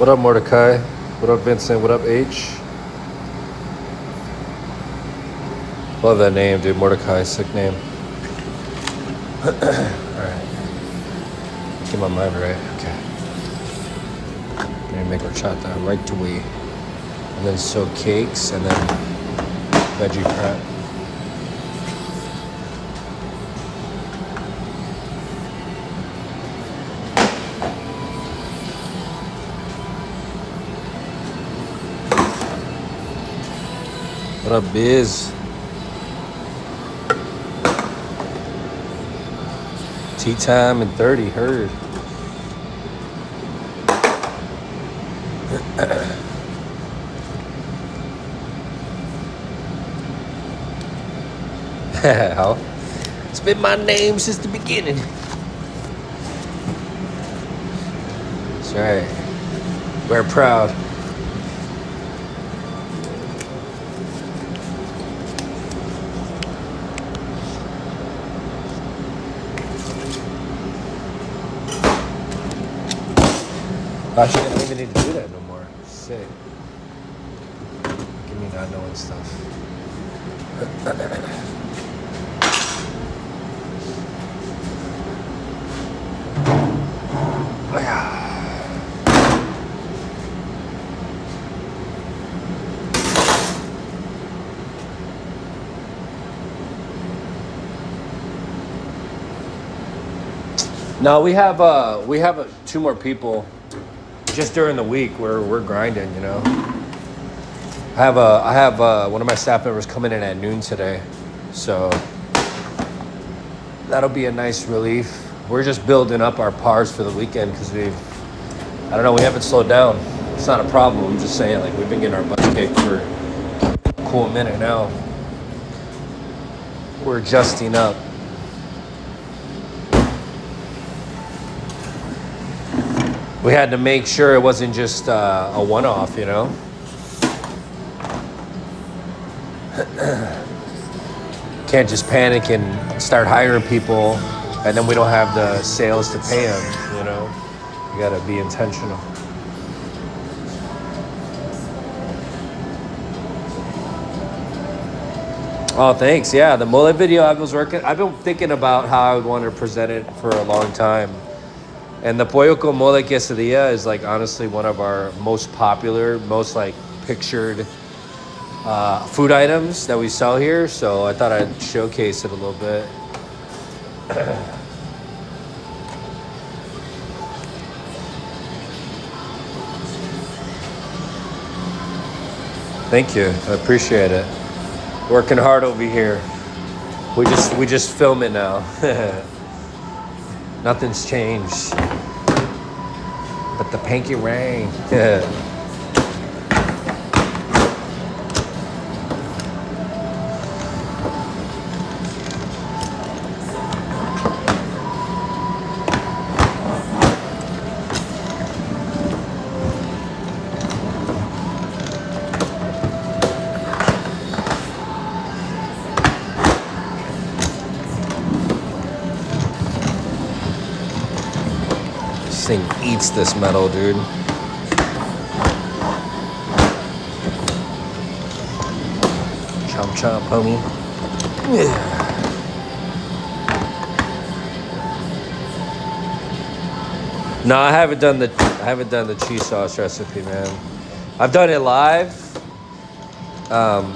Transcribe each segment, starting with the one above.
What up, Mordecai? What up, Vincent? What up, H? Love that name, dude. Mordecai, sick name. Alright. Get my mind right. Okay. Gonna make horchata right away. And then soak cakes and then veggie prep. What up, Biz? Tea time and 30, heard. How? It's been my name since the beginning. That's right. We're proud. Actually, I don't even need to do that no more. Sick. Give me not knowing stuff. No, we have 2 more people. Just during the week where we're grinding, you know. I have one of my staff members coming in at noon today, so that'll be a nice relief. We're just building up our pars for the weekend because we haven't slowed down. It's not a problem. I'm just saying, like, we've been getting our butts kicked for a cool minute now. We're adjusting up. We had to make sure it wasn't just a one-off, you know? Can't just panic and start hiring people and then we don't have the sales to pay them, you know? You gotta be intentional. Oh, thanks. Yeah, the mole video I've been thinking about how I would want to present it for a long time. And the pollo con mole quesadilla is, like, honestly one of our most popular, most, like, pictured food items that we sell here. So I thought I'd showcase it a little bit. Thank you. I appreciate it. Working hard over here. We just film it now. Nothing's changed. But the pinky ring. This thing eats this metal, dude. Chomp chomp, homie. Yeah. No, I haven't done the cheese sauce recipe, man. I've done it live,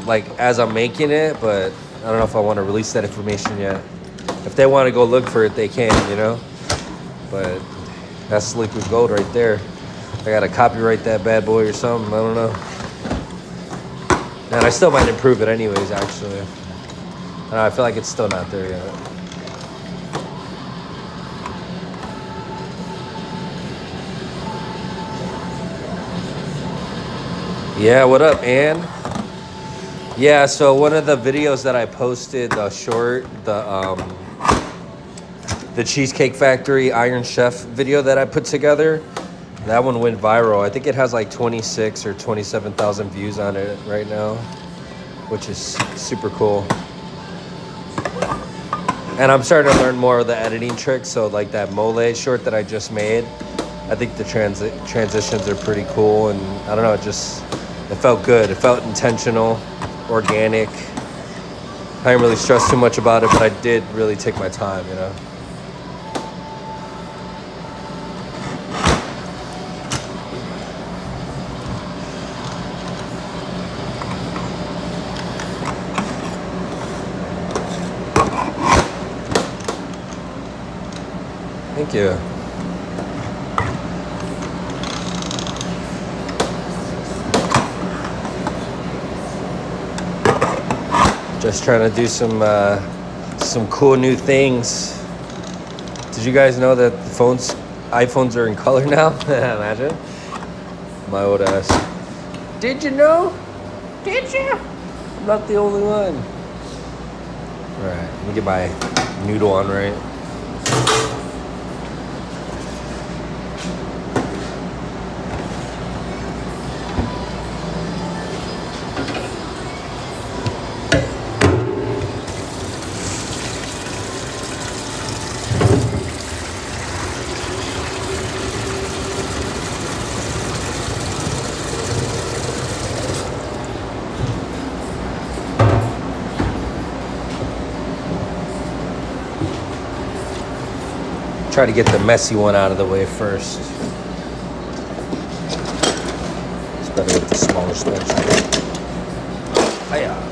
like as I'm making it, but I don't know if I want to release that information yet. If they want to go look for it, they can, you know. But that's liquid gold right there. I gotta copyright that bad boy or something. I don't know. And I still might improve it anyways, actually. I don't know, I feel like it's still not there yet. Yeah, what up, Ann? Yeah, so one of the videos that I posted, the short, the Cheesecake Factory Iron Chef video that I put together, that one went viral. I think it has like 26 or 27,000 views on it right now, which is super cool. And I'm starting to learn more of the editing tricks. So like that mole short that I just made, I think the transitions are pretty cool, and I don't know, it felt good. It felt intentional, organic. I didn't really stress too much about it, but I did really take my time, you know. Thank you. Just trying to do some cool new things. Did you guys know that iPhones are in color now? Imagine. My old ass. Did you know? Did you? I'm not the only one. Alright, let me get my noodle on right. Try to get the messy one out of the way first. It's better with the smaller spatula. Hiya.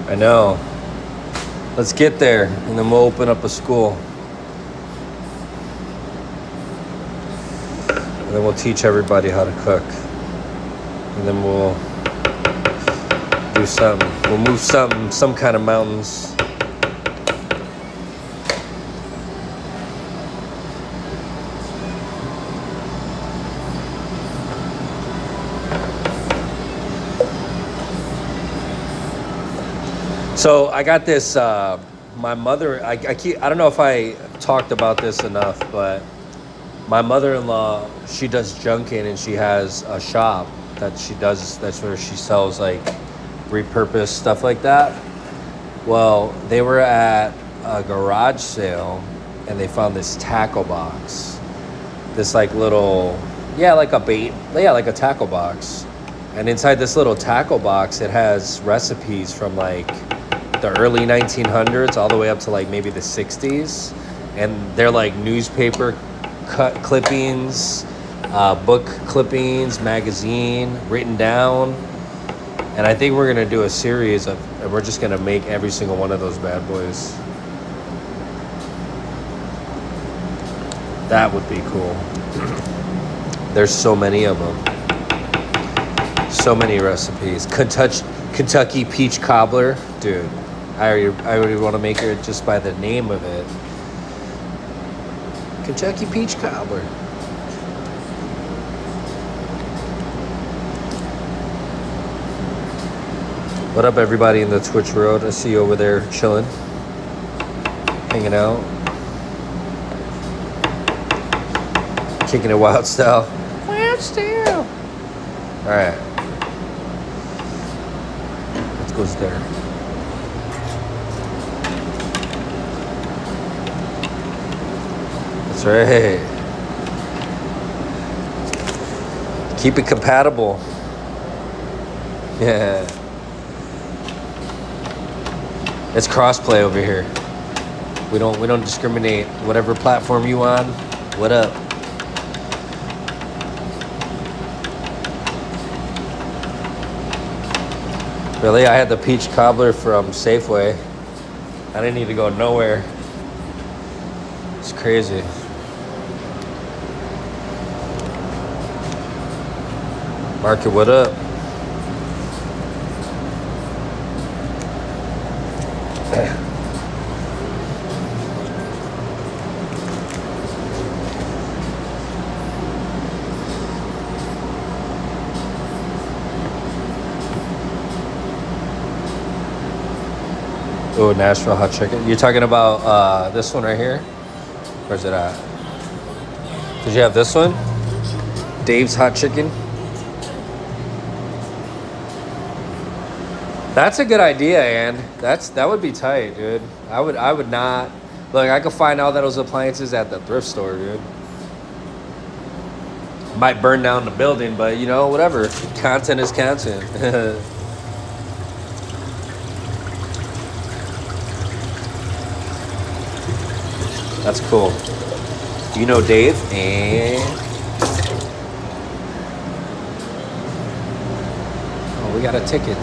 I know. Let's get there, and then we'll open up a school. And then we'll teach everybody how to cook. And then we'll do something. We'll move some kind of mountains. So I got this, my mother, I don't know if I talked about this enough, but my mother-in-law, she does junking, and she has a shop that she does, that's where she sells like repurposed stuff like that. Well, they were at a garage sale, and they found this tackle box, this like little, like a tackle box. And inside this little tackle box, it has recipes from like the early 1900s all the way up to like maybe the 60s, and they're like newspaper cut clippings, book clippings, magazine written down. And I think we're gonna do a series of, and we're just gonna make every single one of those bad boys. That would be cool. There's so many of them, so many recipes. Kentucky peach cobbler, dude. I already want to make her just by the name of it. Kentucky peach cobbler. What up, everybody in the Twitch world? I see you over there chilling, hanging out, kicking it wild style. Wild style. All right. Let's go there. That's right. Keep it compatible. Yeah. It's crossplay over here. We don't discriminate. Whatever platform you on, what up? Really, I had the peach cobbler from Safeway. I didn't need to go nowhere. It's crazy. Market, what up? Oh, Nashville hot chicken. You're talking about this one right here? Where's it at? Did you have this one? Dave's hot chicken. That's a good idea, Ann. That would be tight, dude. I would not look. I could find all those appliances at the thrift store, dude. Might burn down the building, but you know, whatever. Content is content. That's cool. You know Dave, and oh, we got a ticket.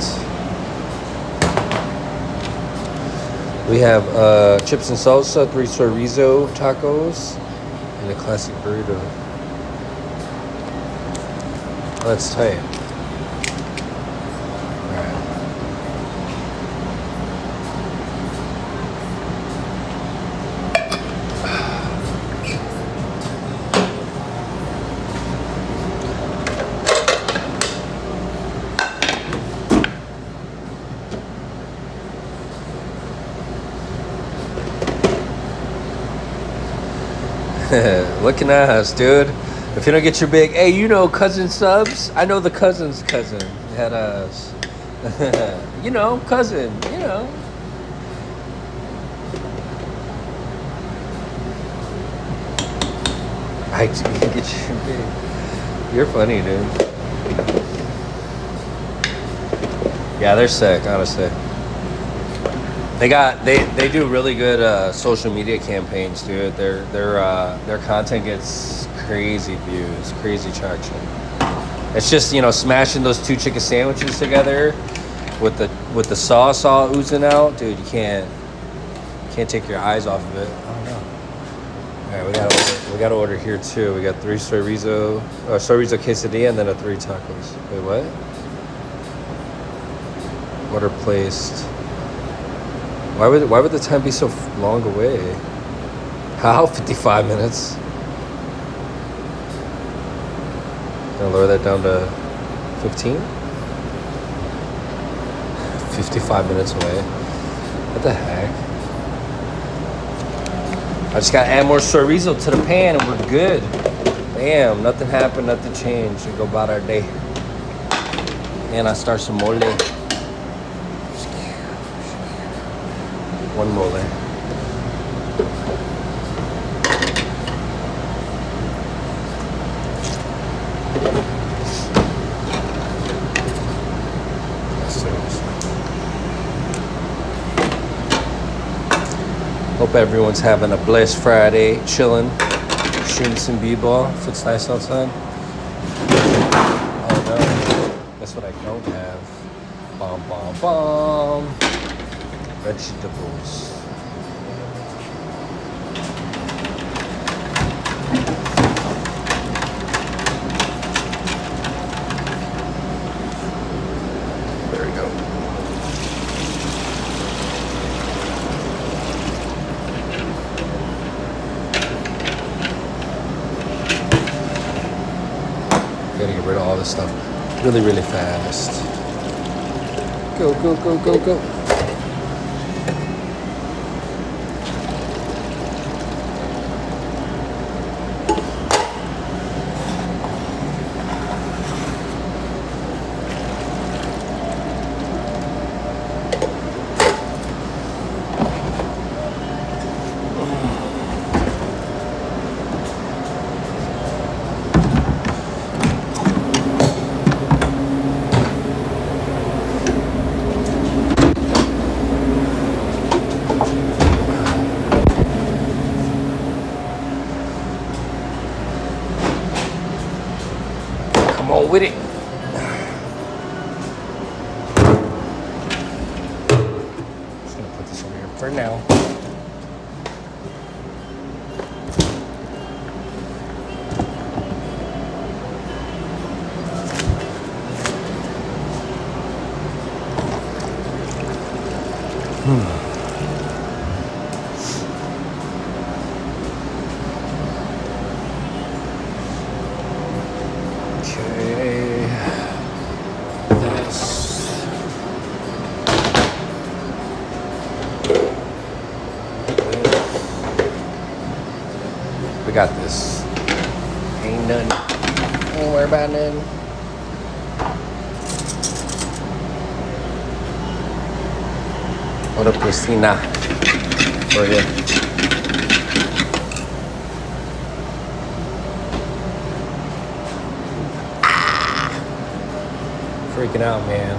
We have chips and salsa, 3 chorizo tacos, and a classic burrito. Oh, that's tight. Looking at us, dude. If you don't get your big, hey, you know cousin subs? I know the cousin's cousin had us. You know, cousin, you know. I get your big. You're funny, dude. Yeah, they're sick, honestly. They do really good social media campaigns, dude. Their content gets crazy views, crazy traction. It's just, you know, smashing those 2 chicken sandwiches together with the sauce all oozing out, dude. You can't take your eyes off of it. I don't know. All right, we got to order here too. We got 3 chorizo quesadilla and then a 3 tacos. Wait, what? Order placed. Why would the time be so long away? How? 55 minutes? Gonna lower that down to 15? 55 minutes away. What the heck? I just gotta add more chorizo to the pan and we're good. Bam, nothing happened, nothing changed. We go about our day. And I start some mole. One mole. Hope everyone's having a blessed Friday, chilling, shooting some b-ball if it's nice outside. Oh no, that's what I don't have. Bomb, bomb, bomb. Vegetables. There we go. Gotta get rid of all this stuff really, really fast. Go, go, go, go, go. With it. Just gonna put this over here for now. We got this. Ain't nothing. Ain't worry about nothing. What up, Christina? For you. Freaking out, man.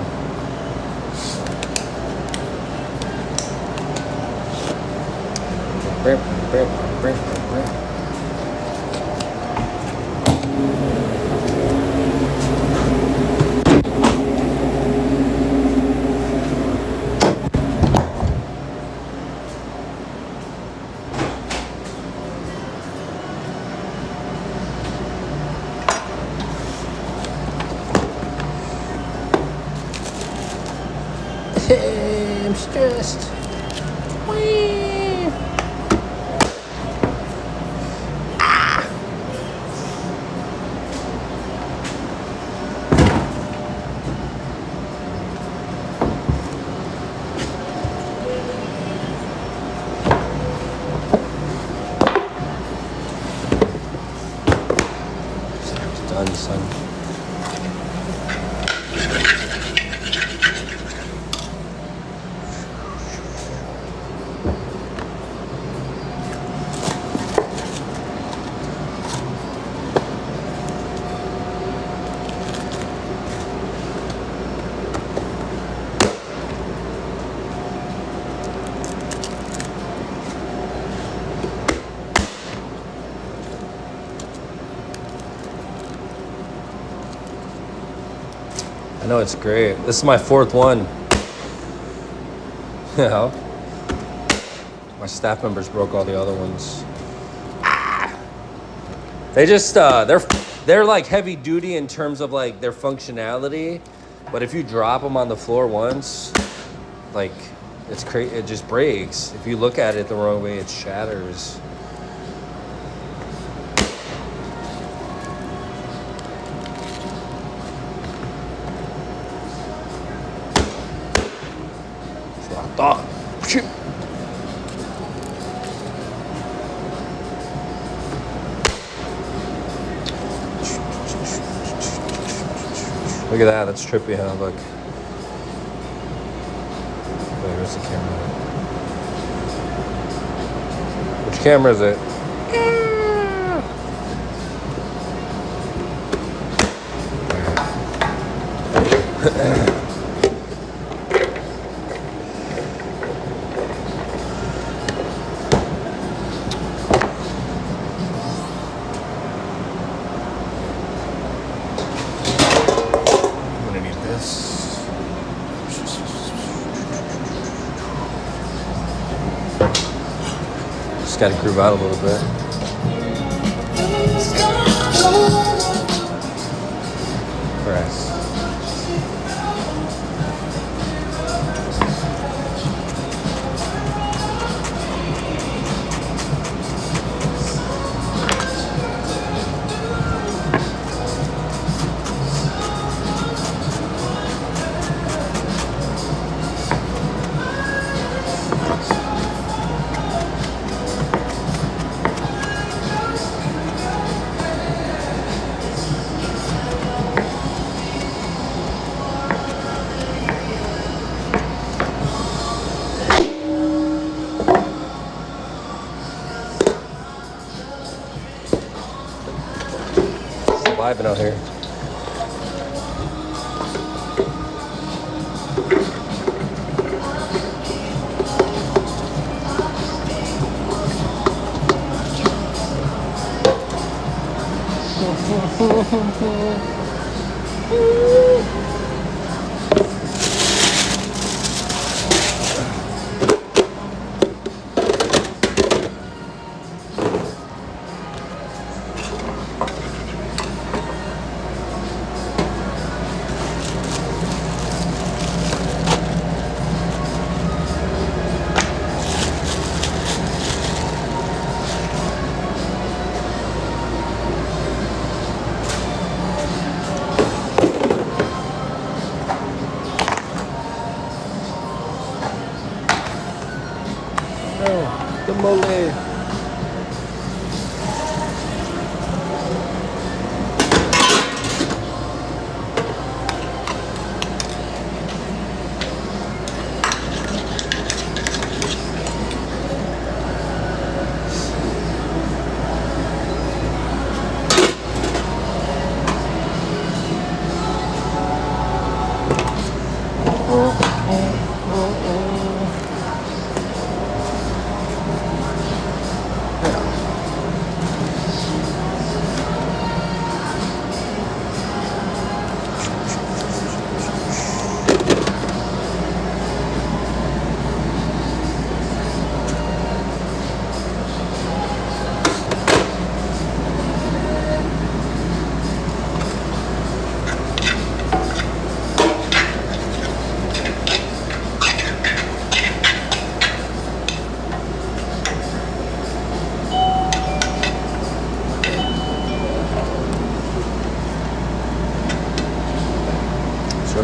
I'm stressed. Whee. It's done, son. I know it's great. This is my 4th one. You know? My staff members broke all the other ones. They just they're like heavy duty in terms of like their functionality, but if you drop them on the floor once, like it's crazy. It just breaks. If you look at it the wrong way, it shatters. Oh, shoot. Look at that. That's trippy, huh? Look. Wait, where's the camera? Which camera is it? Just gotta groove out a little bit. Press. Vibing out here.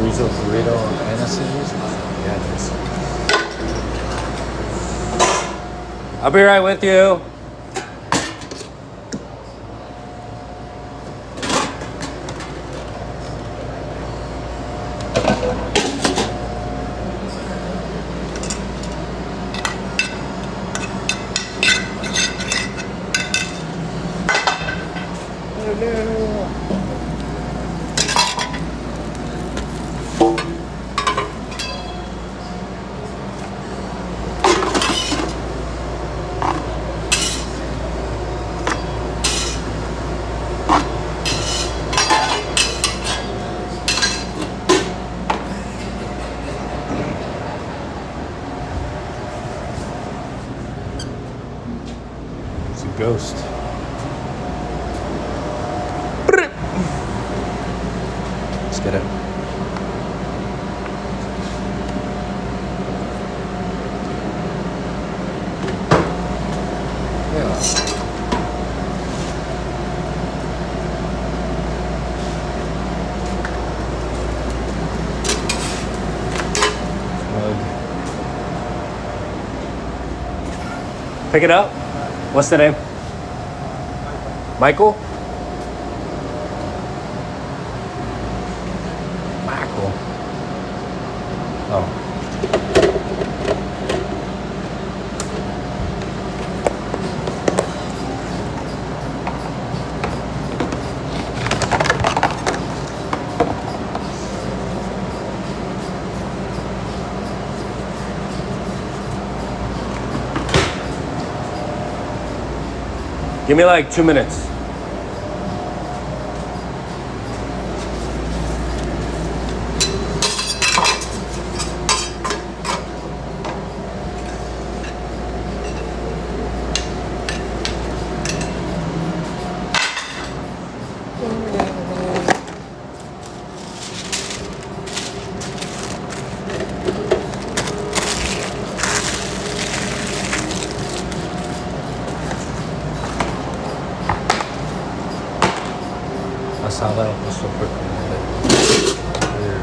chorizo burrito and a sandwich? Yeah, it is. I'll be right with you. It's a ghost. Let's get it. Yeah. Pick it up. What's the name? Michael? Michael. Oh. Give me like 2 minutes. I saw that was so quick. Weird.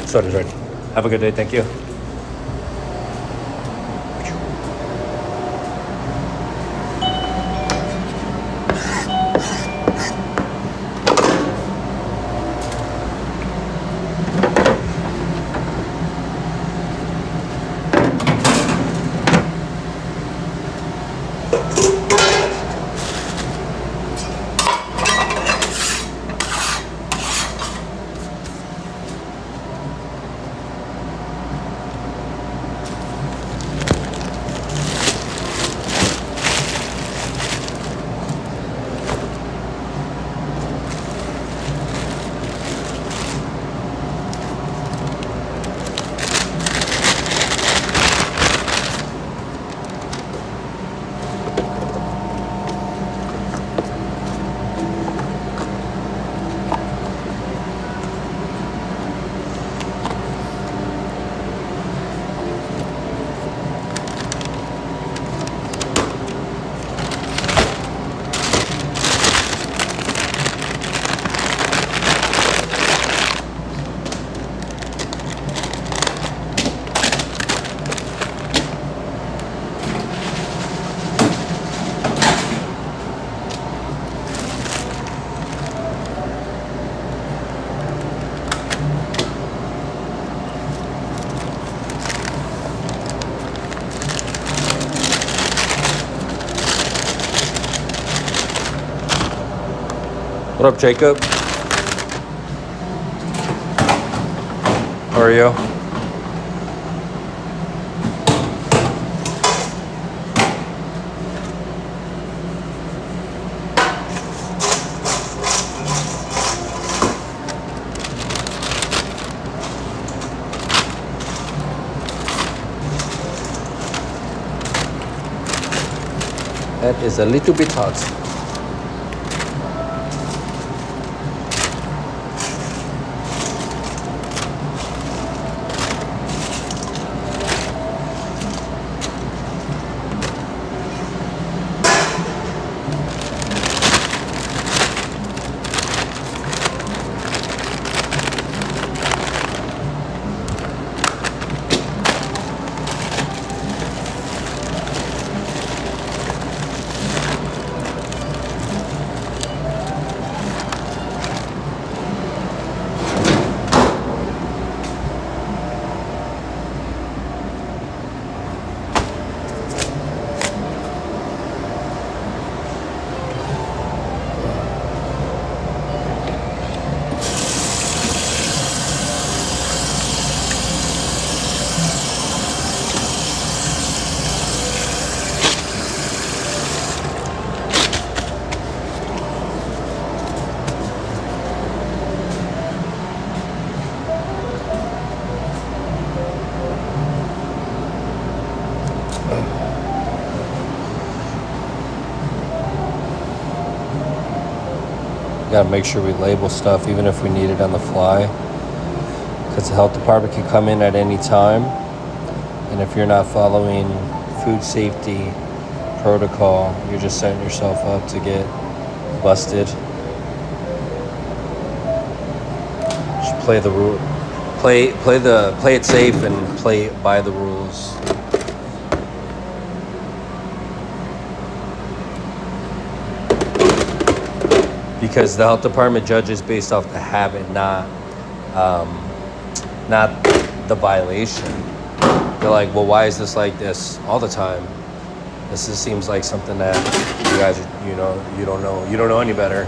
Sorry, ready. Have a good day. Thank you. What up, Jacob? How are you? That is a little bit hot. Gotta make sure we label stuff even if we need it on the fly, because the health department can come in at any time, and if you're not following food safety protocol, you're just setting yourself up to get busted. Just play the rule, play it safe and play by the rules. Because the health department judges based off the habit, not the violation. They're like, well, why is this like this all the time? This just seems like something that you guys, you don't know any better.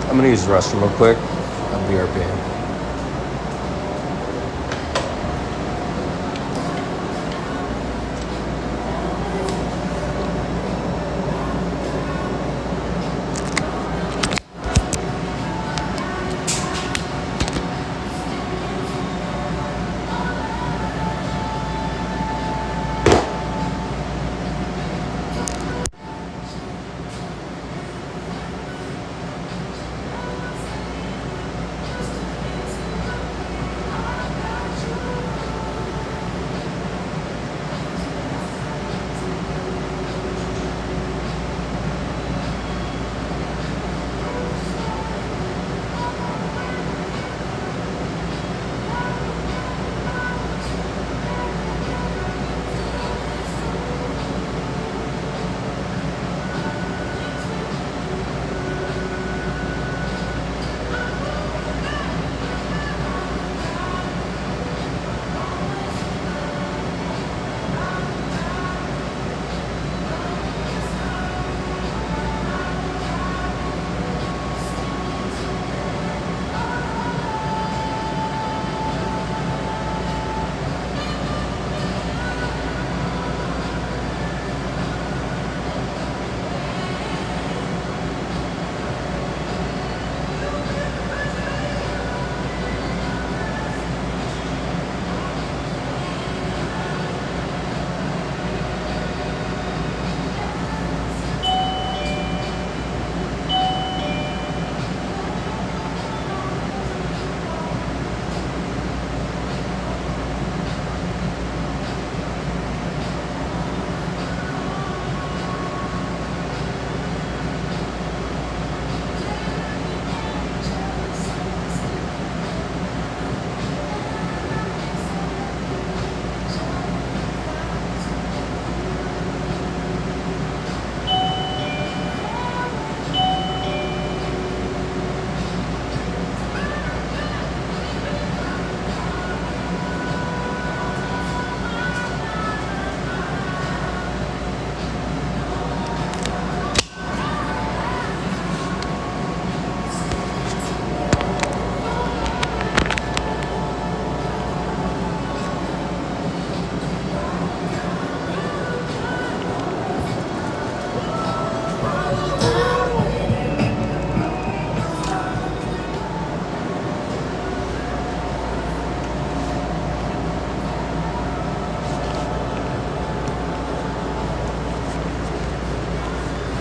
I'm gonna use the restroom real quick. I'll be right back.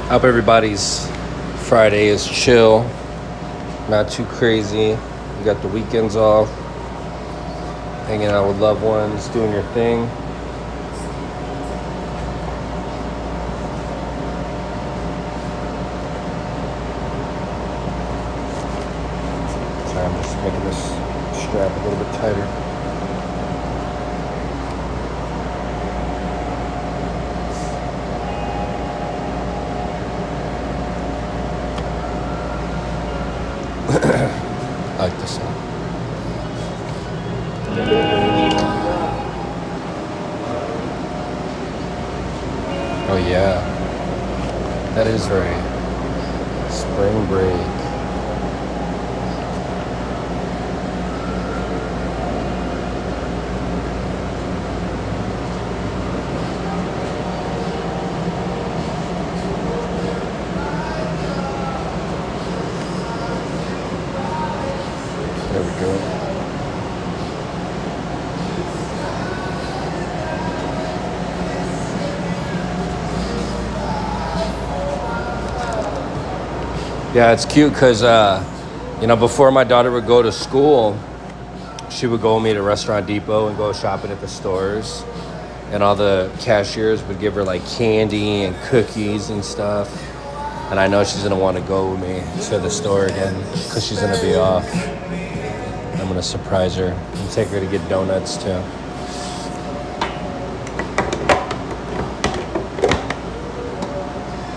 Hope everybody's Friday is chill, not too crazy. You got the weekends off, hanging out with loved ones, doing your thing. Sorry, I'm just making this strap a little bit tighter. I like this one. Oh yeah, that is right. Spring break. There we go. Yeah, it's cute because, before my daughter would go to school, she would go with me to Restaurant Depot and go shopping at the stores. And all the cashiers would give her like candy and cookies and stuff. And I know she's going to want to go with me to the store again because she's going to be off. I'm going to surprise her and take her to get donuts too.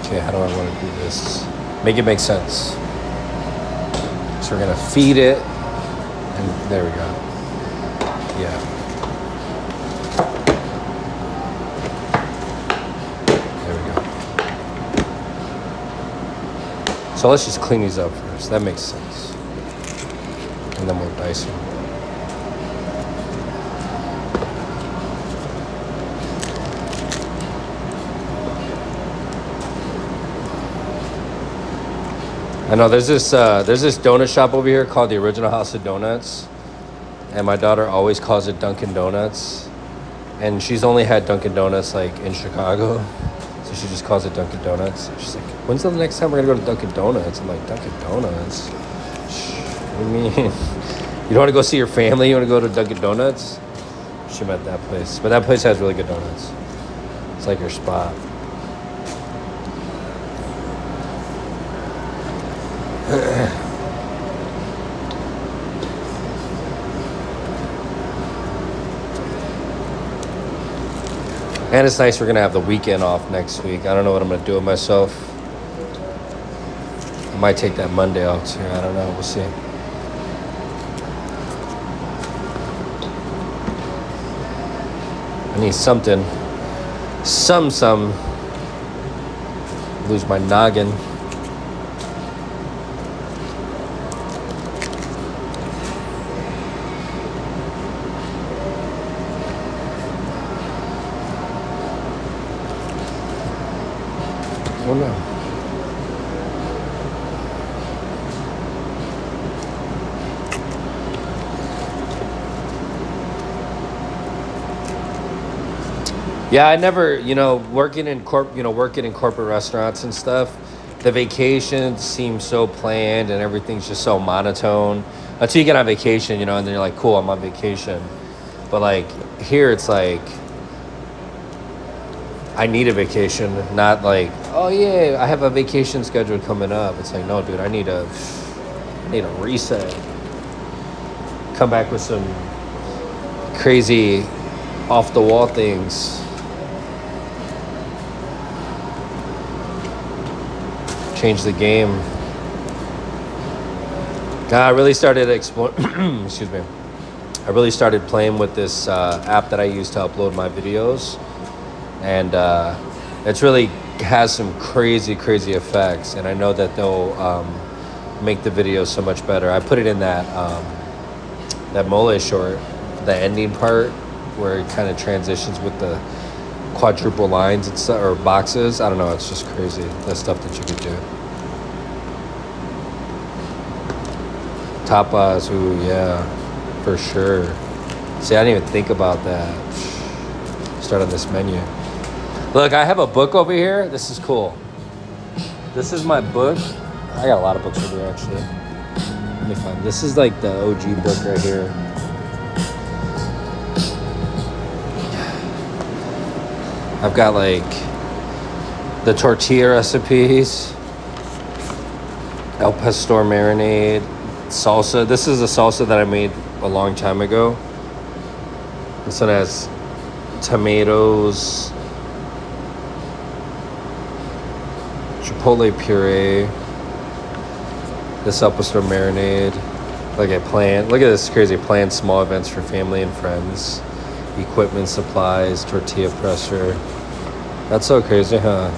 Okay, how do I want to do this? Make it make sense. So we're going to feed it. And there we go. Yeah. There we go. So let's just clean these up first. That makes sense. And then we'll dice them. I know there's this donut shop over here called the Original House of Donuts, and my daughter always calls it Dunkin' Donuts, and she's only had Dunkin' Donuts like in Chicago, so she just calls it Dunkin' Donuts. She's like, "When's the next time we're gonna go to Dunkin' Donuts?" I'm like, "Dunkin' Donuts? What do you mean? You don't want to go see your family? You want to go to Dunkin' Donuts?" She meant that place, but that place has really good donuts. It's like your spot. And it's nice we're going to have the weekend off next week. I don't know what I'm going to do with myself. I might take that Monday off too. I don't know. We'll see. I need something. Some. Lose my noggin. Oh no. Yeah, I never, working in corporate restaurants and stuff, the vacations seem so planned and everything's just so monotone. Until you get on vacation, and then you're like, cool, I'm on vacation. But like here it's like I need a vacation, not like, oh yeah, I have a vacation schedule coming up. It's like, no, dude, I need a reset. Come back with some crazy off the wall things. Change the game. I really started exploring. Excuse me. I really started playing with this app that I use to upload my videos. And it's really has some crazy effects, and I know that they'll make the video so much better. I put it in that mole short, the ending part where it kind of transitions with the quadruple lines and stuff, or boxes. I don't know, it's just crazy, the stuff that you could do. Tapas, ooh, yeah, for sure. See, I didn't even think about that. Start on this menu. Look, I have a book over here. This is cool. This is my book. I got a lot of books over here actually. Let me find. This is like the OG book right here. I've got like the tortilla recipes, El Pastor marinade, salsa. This is a salsa that I made a long time ago. This one has tomatoes, chipotle puree, this El Pastor marinade. Look at this crazy plan small events for family and friends. Equipment, supplies, tortilla presser. That's so crazy, huh?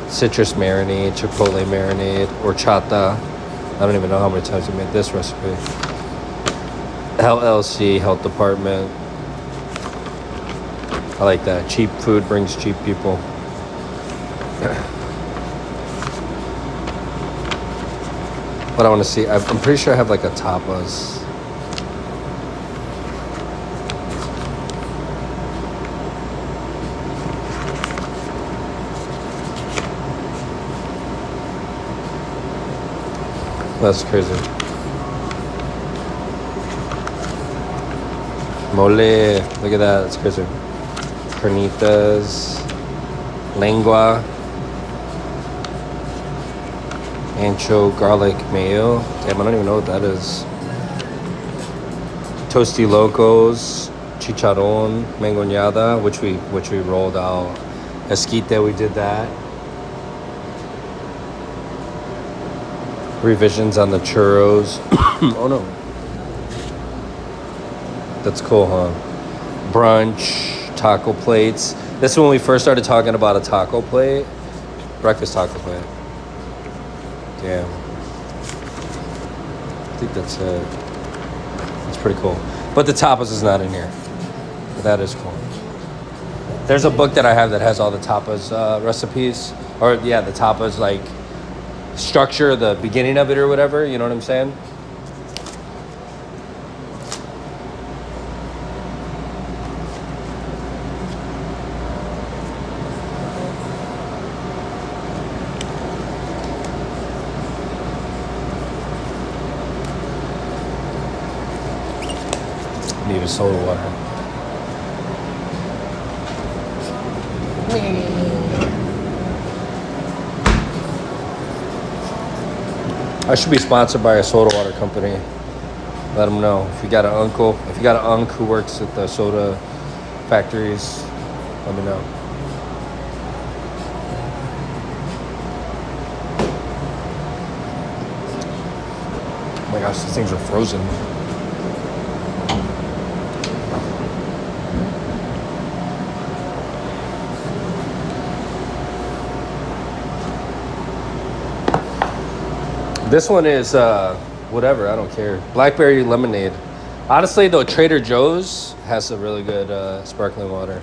Citrus marinade, chipotle marinade, horchata. I don't even know how many times we made this recipe. LLC, health department. I like that. Cheap food brings cheap people. What I want to see, I'm pretty sure I have like a tapas. That's crazy. Mole, look at that, that's crazy. Carnitas, lengua, ancho, garlic mayo. Damn, I don't even know what that is. Toasty locos, chicharron, mangoñada, which we rolled out. Esquite, we did that. Revisions on the churros. Oh no. That's cool, huh? Brunch, taco plates. This is when we first started talking about a taco plate. Breakfast taco plate. Damn. I think that's it. It's pretty cool. But the tapas is not in here. But that is cool. There's a book that I have that has all the tapas recipes. Or yeah, the tapas like structure, the beginning of it or whatever, you know what I'm saying? Need a soda water. I should be sponsored by a soda water company. Let them know. If you got an uncle, if you got an uncle who works at the soda factories, let me know. Oh my gosh, these things are frozen. This one is whatever, I don't care. Blackberry lemonade. Honestly, though, Trader Joe's has a really good sparkling water.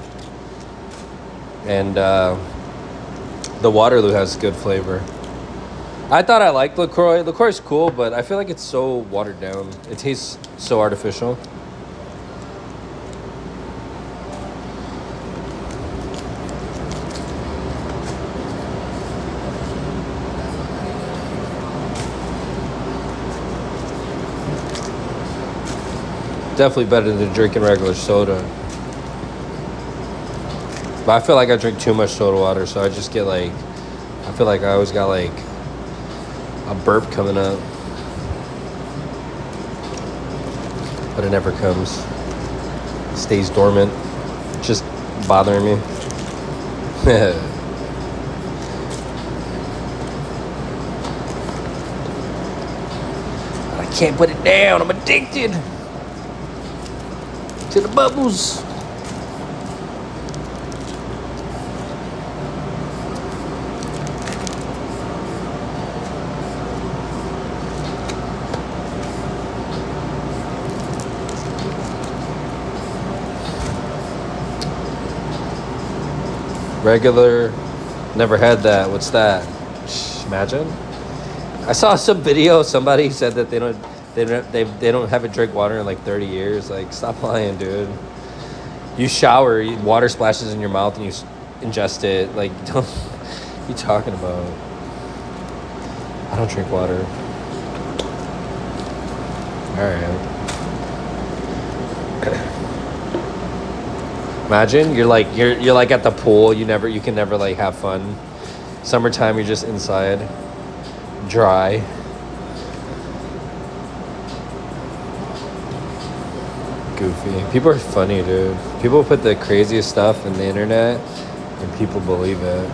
And the Waterloo has good flavor. I thought I liked LaCroix. LaCroix is cool, but I feel like it's so watered down. It tastes so artificial. Definitely better than drinking regular soda. But I feel like I drink too much soda water, so I just get like, I feel like I always got like a burp coming up. But it never comes. It stays dormant. Just bothering me. I can't put it down. I'm addicted to the bubbles. Regular, never had that. What's that? Imagine. I saw some video. Somebody said that they don't haven't drank water in like 30 years. Like, stop lying, dude. You shower, water splashes in your mouth, and you ingest it. Like, don't. What are you talking about? I don't drink water. Alright. Imagine you're like at the pool, you can never like have fun. Summertime you're just inside. Dry. Goofy. People are funny, dude. People put the craziest stuff in the internet and people believe it.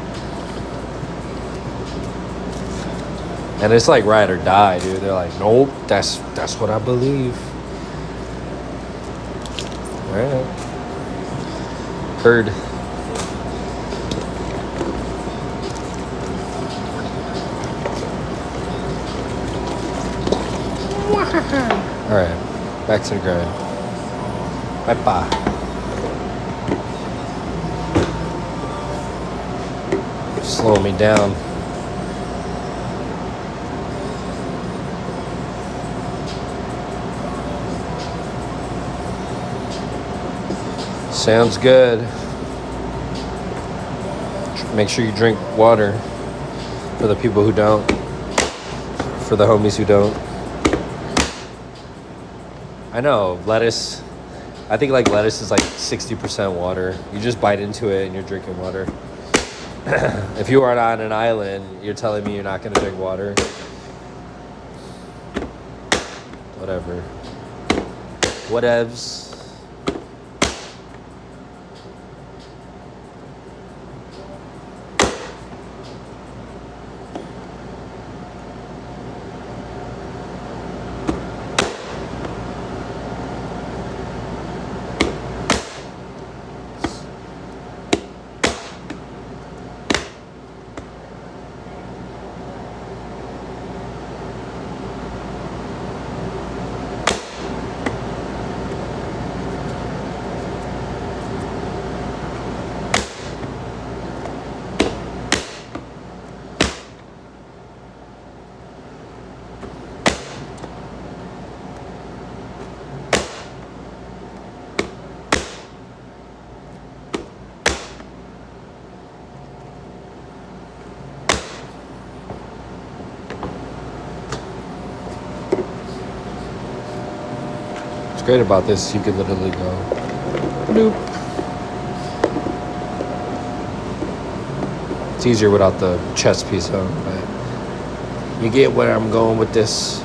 And it's like ride or die, dude. They're like, nope, that's what I believe. Alright. Heard. Alright. Back to the grind. Bye-bye. Slowing me down. Sounds good. Make sure you drink water for the people who don't. For the homies who don't. I know, lettuce. I think like lettuce is like 60% water. You just bite into it and you're drinking water. If you are on an island, you're telling me you're not going to drink water? Whatever. Whatevs. What's great about this, you could literally go bloop. It's easier without the chest piece on, but you get where I'm going with this.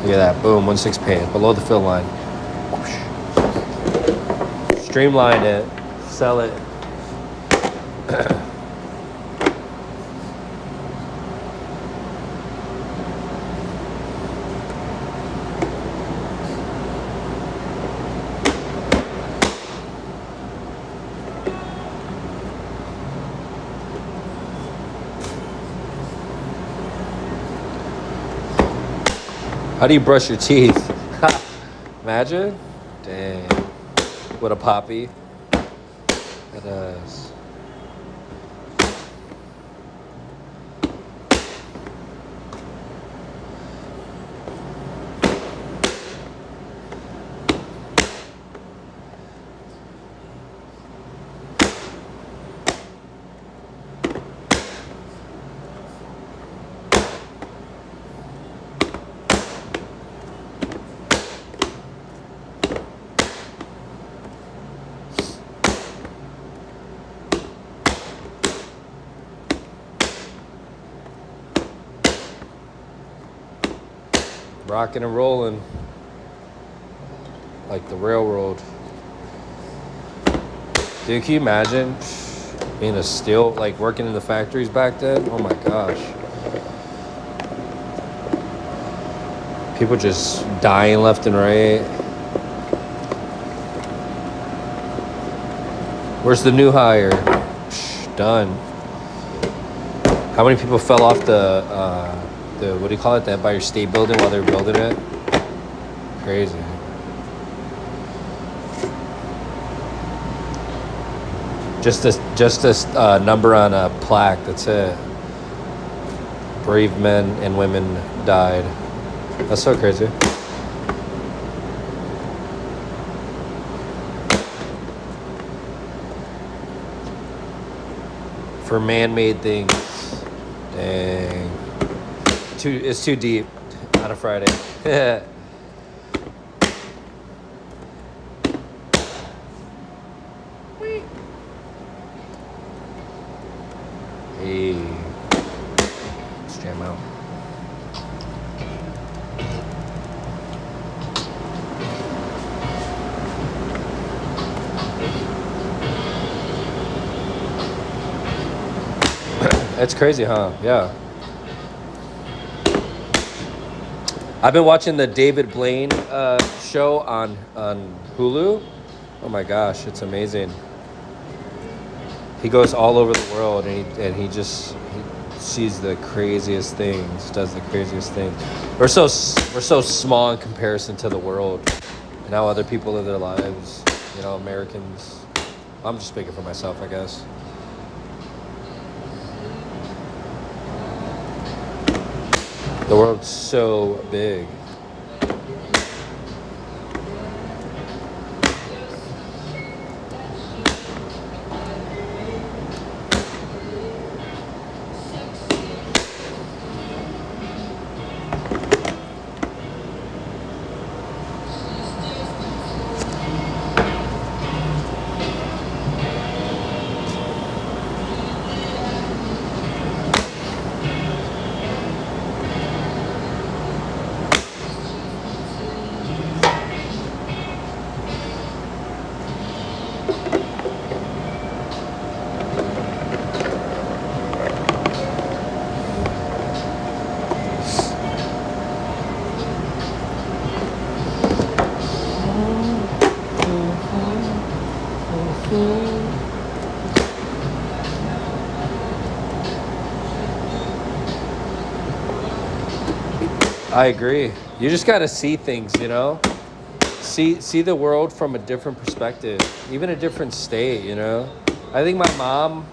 Look at that, boom, 1/6 pan, below the fill line. Whoosh. Streamline it, sell it. How do you brush your teeth? Imagine? Dang. What a poppy. That is. Rocking and rolling like the railroad. Dude, can you imagine being a steel, like working in the factories back then? Oh my gosh. People just dying left and right. Where's the new hire? Done. How many people fell off the what do you call it, the Empire State Building while they were building it? Crazy. Just a number on a plaque, that's it. Brave men and women died. That's so crazy. For man-made things. Dang. It's too deep on a Friday. Hey, let's jam out. It's crazy, huh? Yeah. I've been watching the David Blaine show on Hulu. Oh my gosh, it's amazing. He goes all over the world and he sees the craziest things, does the craziest things. We're so small in comparison to the world and how other people live their lives. You know, Americans. I'm just speaking for myself, I guess. The world's so big. I agree. You just got to see things, you know? See the world from a different perspective, even a different state, you know? I think my mom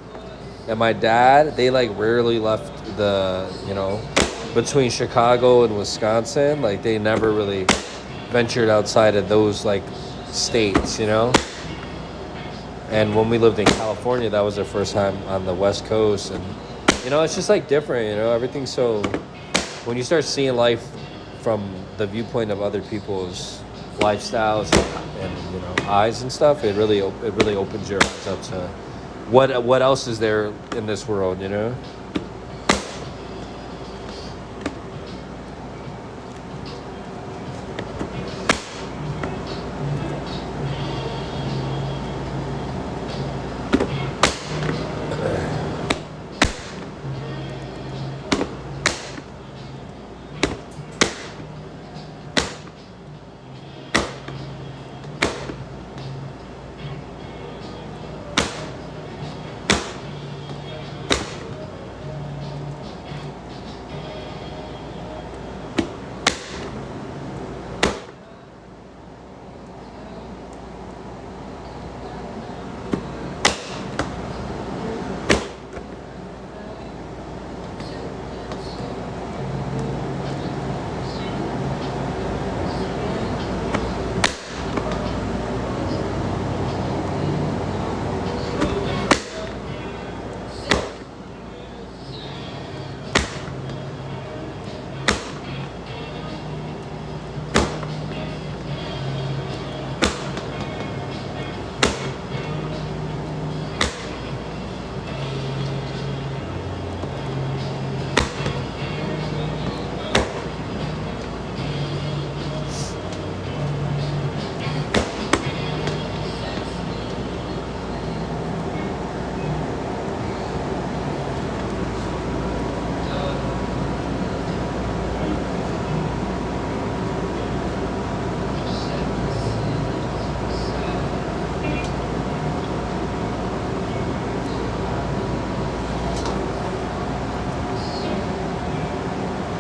and my dad, they like rarely left between Chicago and Wisconsin. Like they never really ventured outside of those like states, you know? And when we lived in California, that was our first time on the West Coast. And, you know, it's just like different, you know? Everything's so... When you start seeing life from the viewpoint of other people's lifestyles and you know eyes and stuff, it really opens your eyes up to what else is there in this world, you know.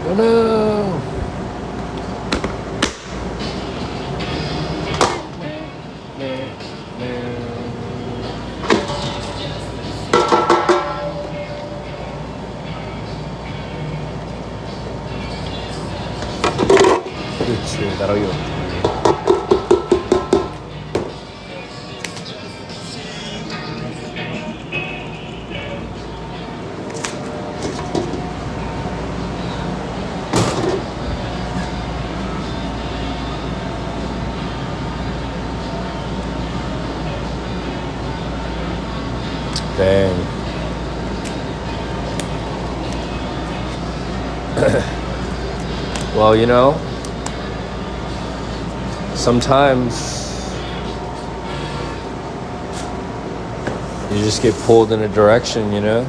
Oh no! 그렇지, 나라요. Dang. Well, you know, sometimes you just get pulled in a direction, you know?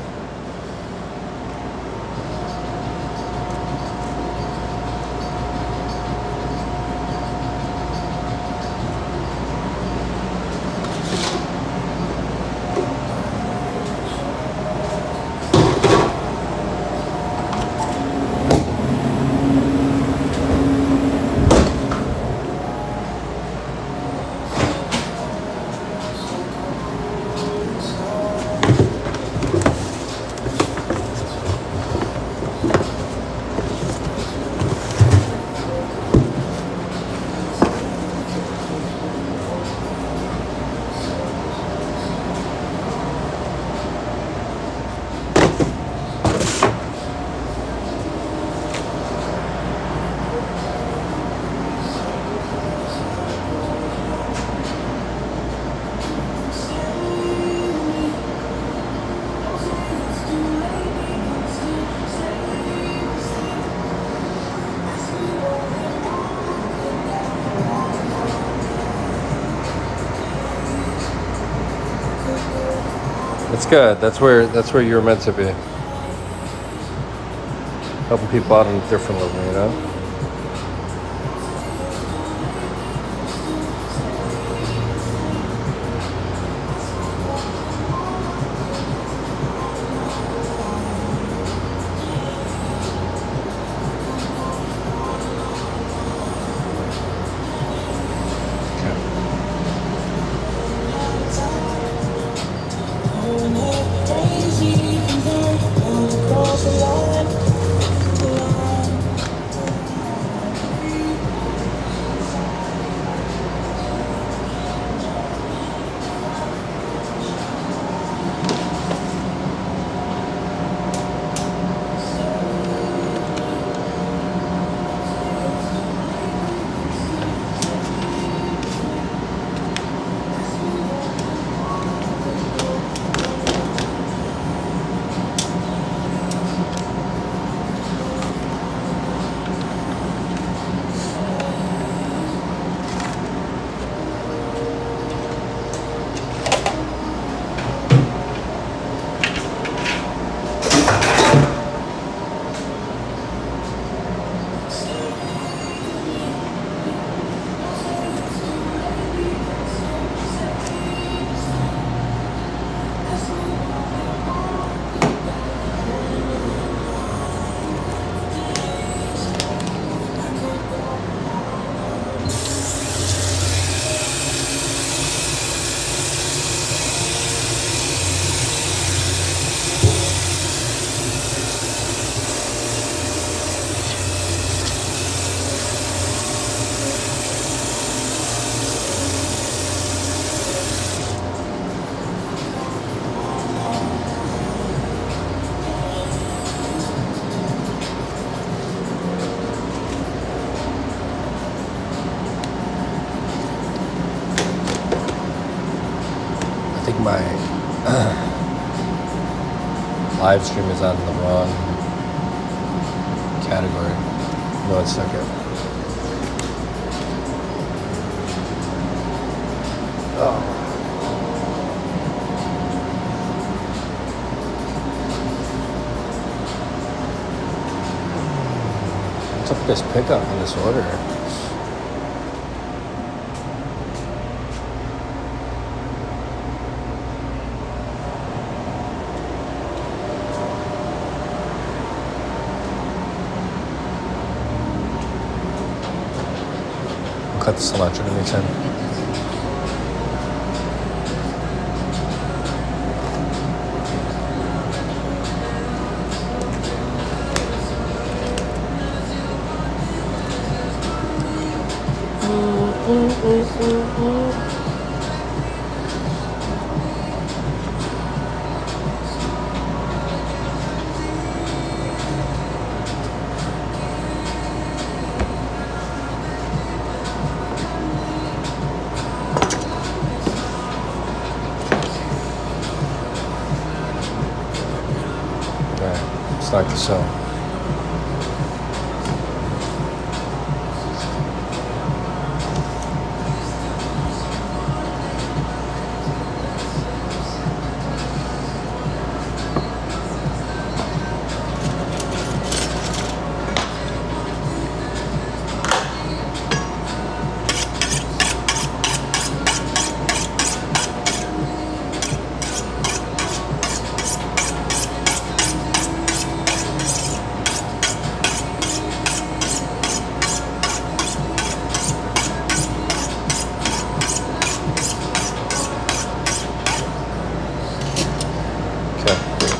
It's good. That's where you're meant to be. Helping people out on a different level, you know? I think my live stream is on the wrong category. No, it's second. Oh. What's up with this pickup in this order? Cut the cilantro to mix in. like to sell.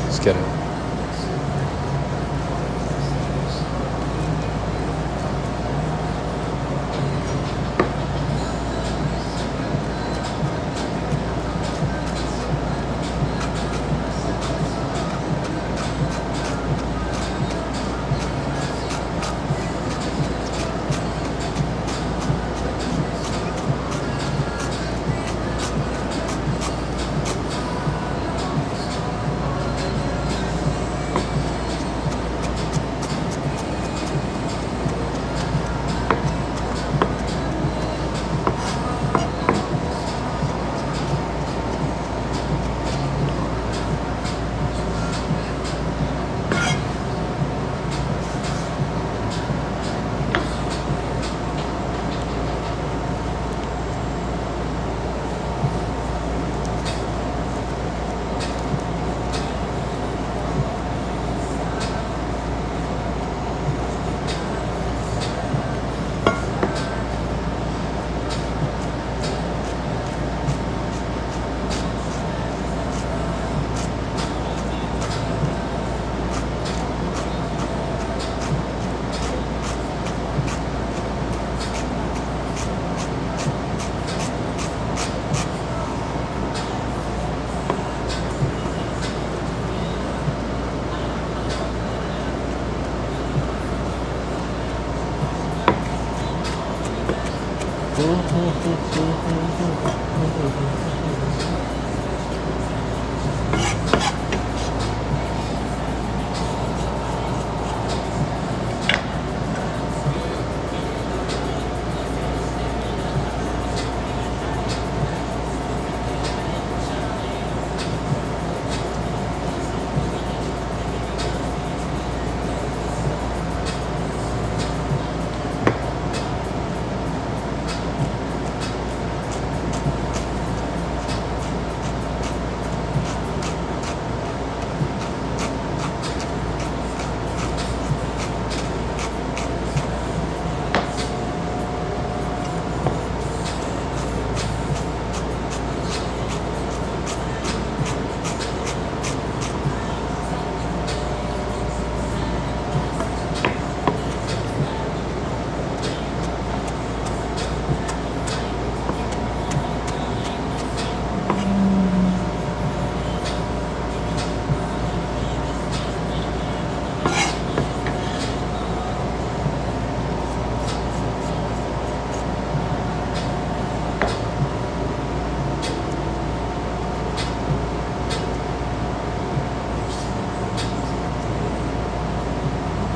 Let's get it.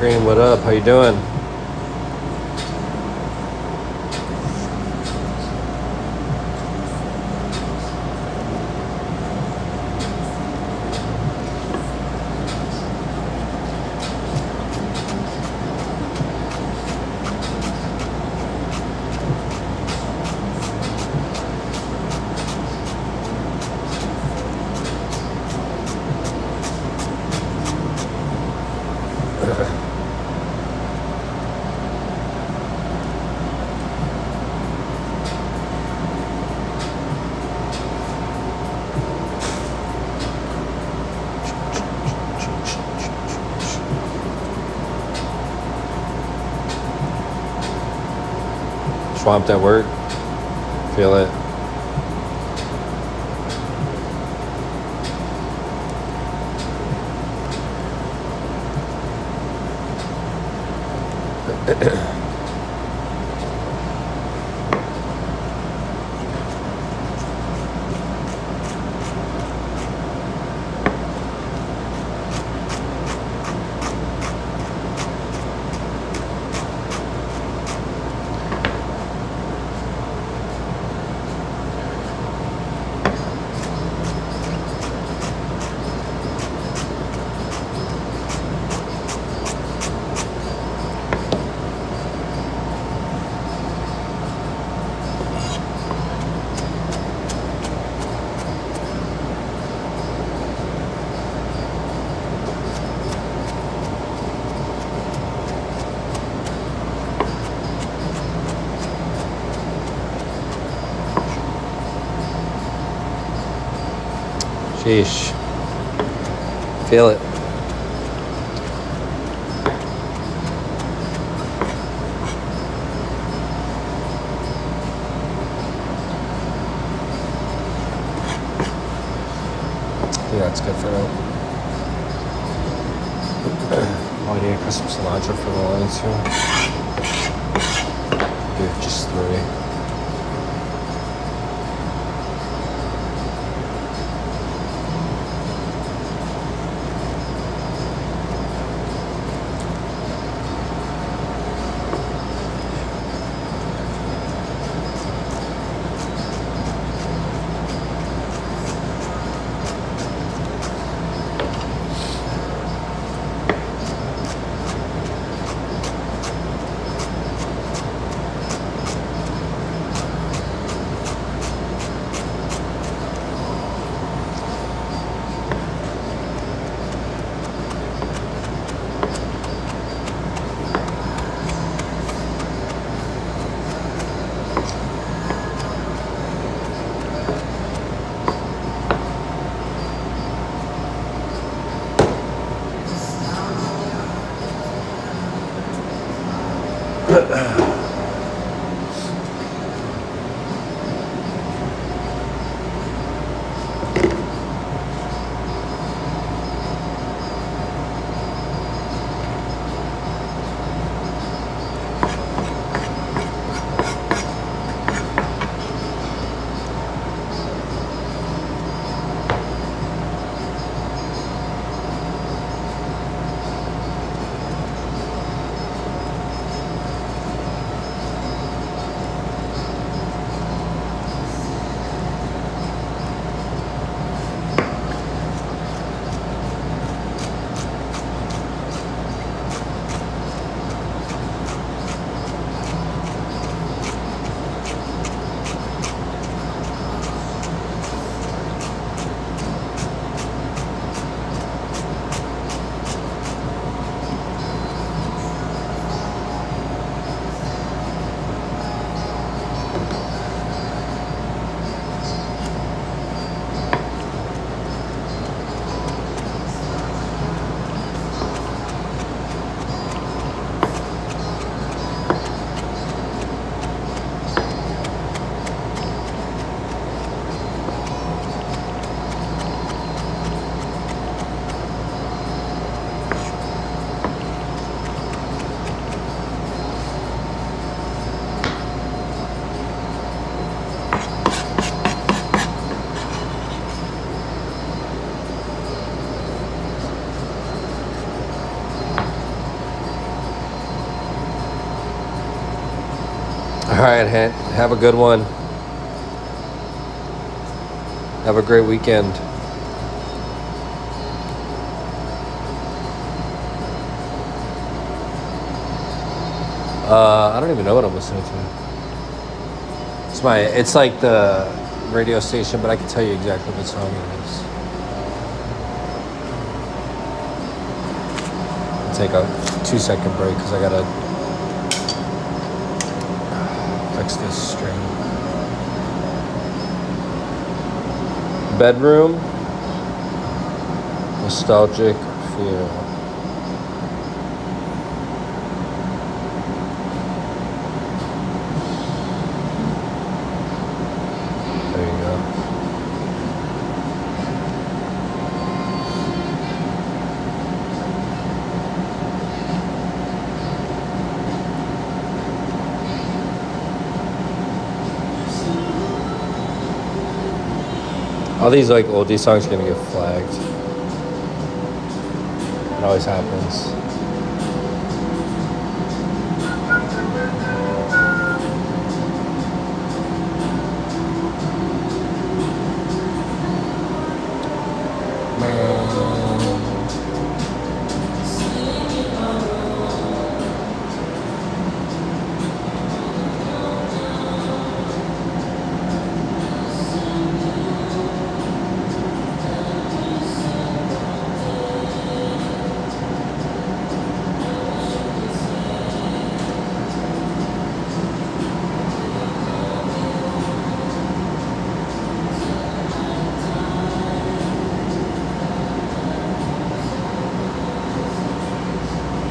Green, what up? How you doing? Swamped at work. Feel it. Sheesh. Feel it. Yeah, it's good for that. Oh, I need to cut some cilantro for the line too. Do just 3. All right, have a good one. Have a great weekend. I don't even know what I'm listening to. It's like the radio station, but I can tell you exactly what song it is. I'll take a 2-second break because I gotta fix this string. Bedroom, nostalgic feel. There you go. All these like oldie songs are gonna get flagged. It always happens.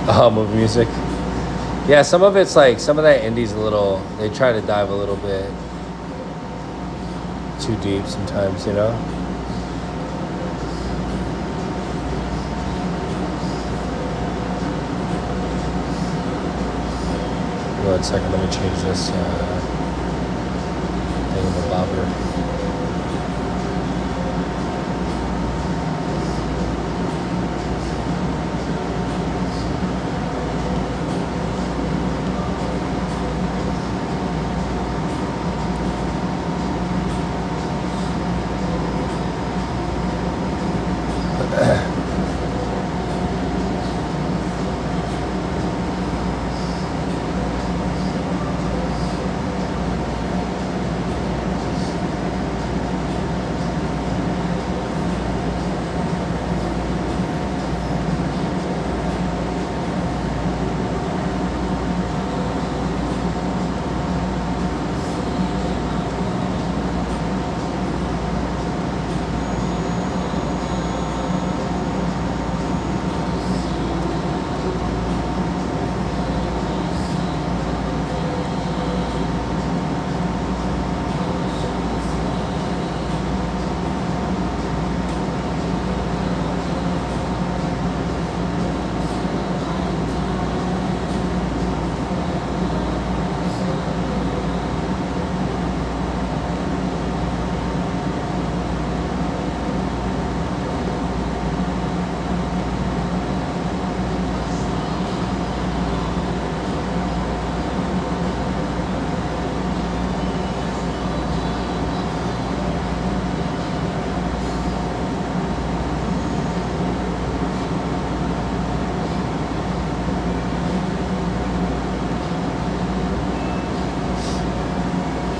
Movie music. Yeah, some of it's like some of that indie's a little. They try to dive a little bit too deep sometimes, you know. One second, let me change this thingamabobber.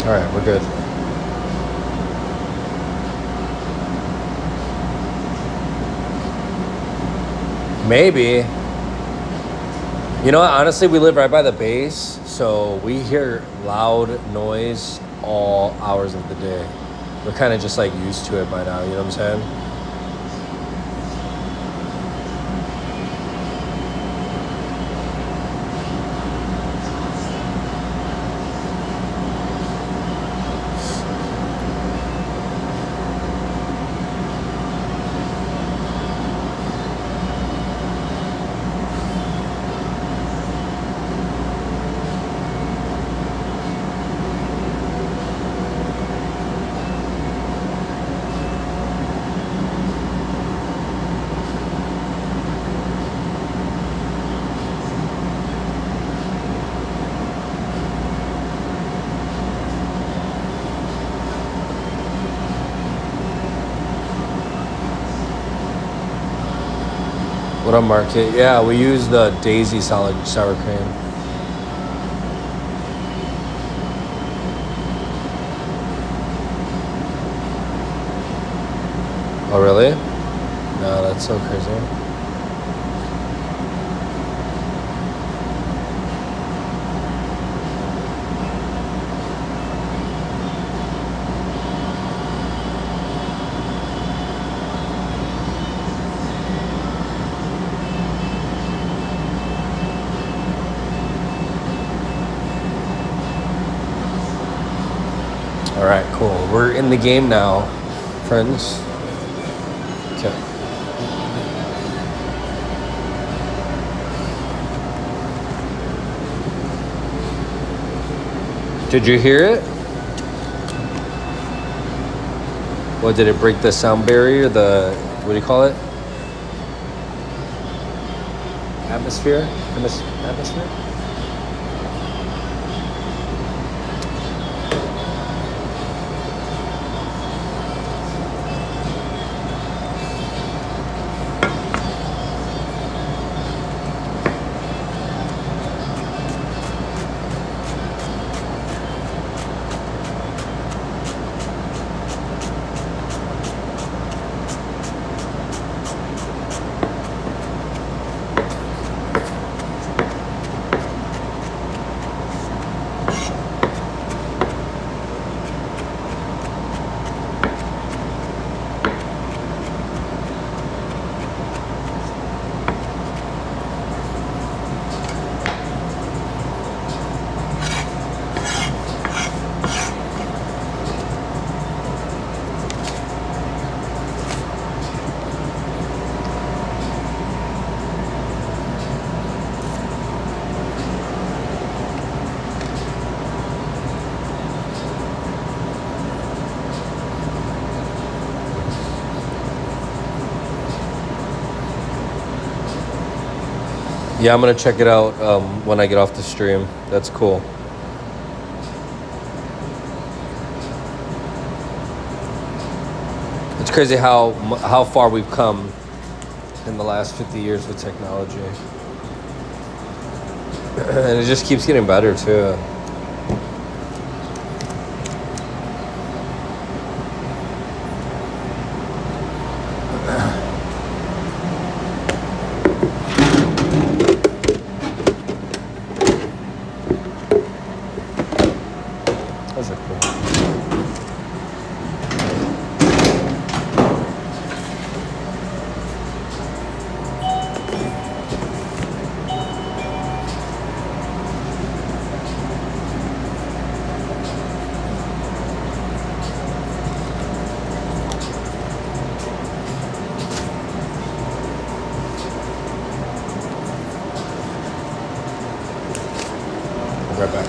All right, we're good. Maybe. You know what? Honestly, we live right by the base, so we hear loud noise all hours of the day. We're kind of just like used to it by now, you know what I'm saying? What up, Market? Yeah, we use the Daisy solid sour cream. Oh, really? No, that's so crazy. All right, cool. We're in the game now, friends. Okay. Did you hear it? What, did it break the sound barrier? What do you call it? Atmosphere? Atmosphere? Yeah, I'm gonna check it out when I get off the stream. That's cool. It's crazy how far we've come in the last 50 years with technology, and it just keeps getting better too. Those are cool. Right back.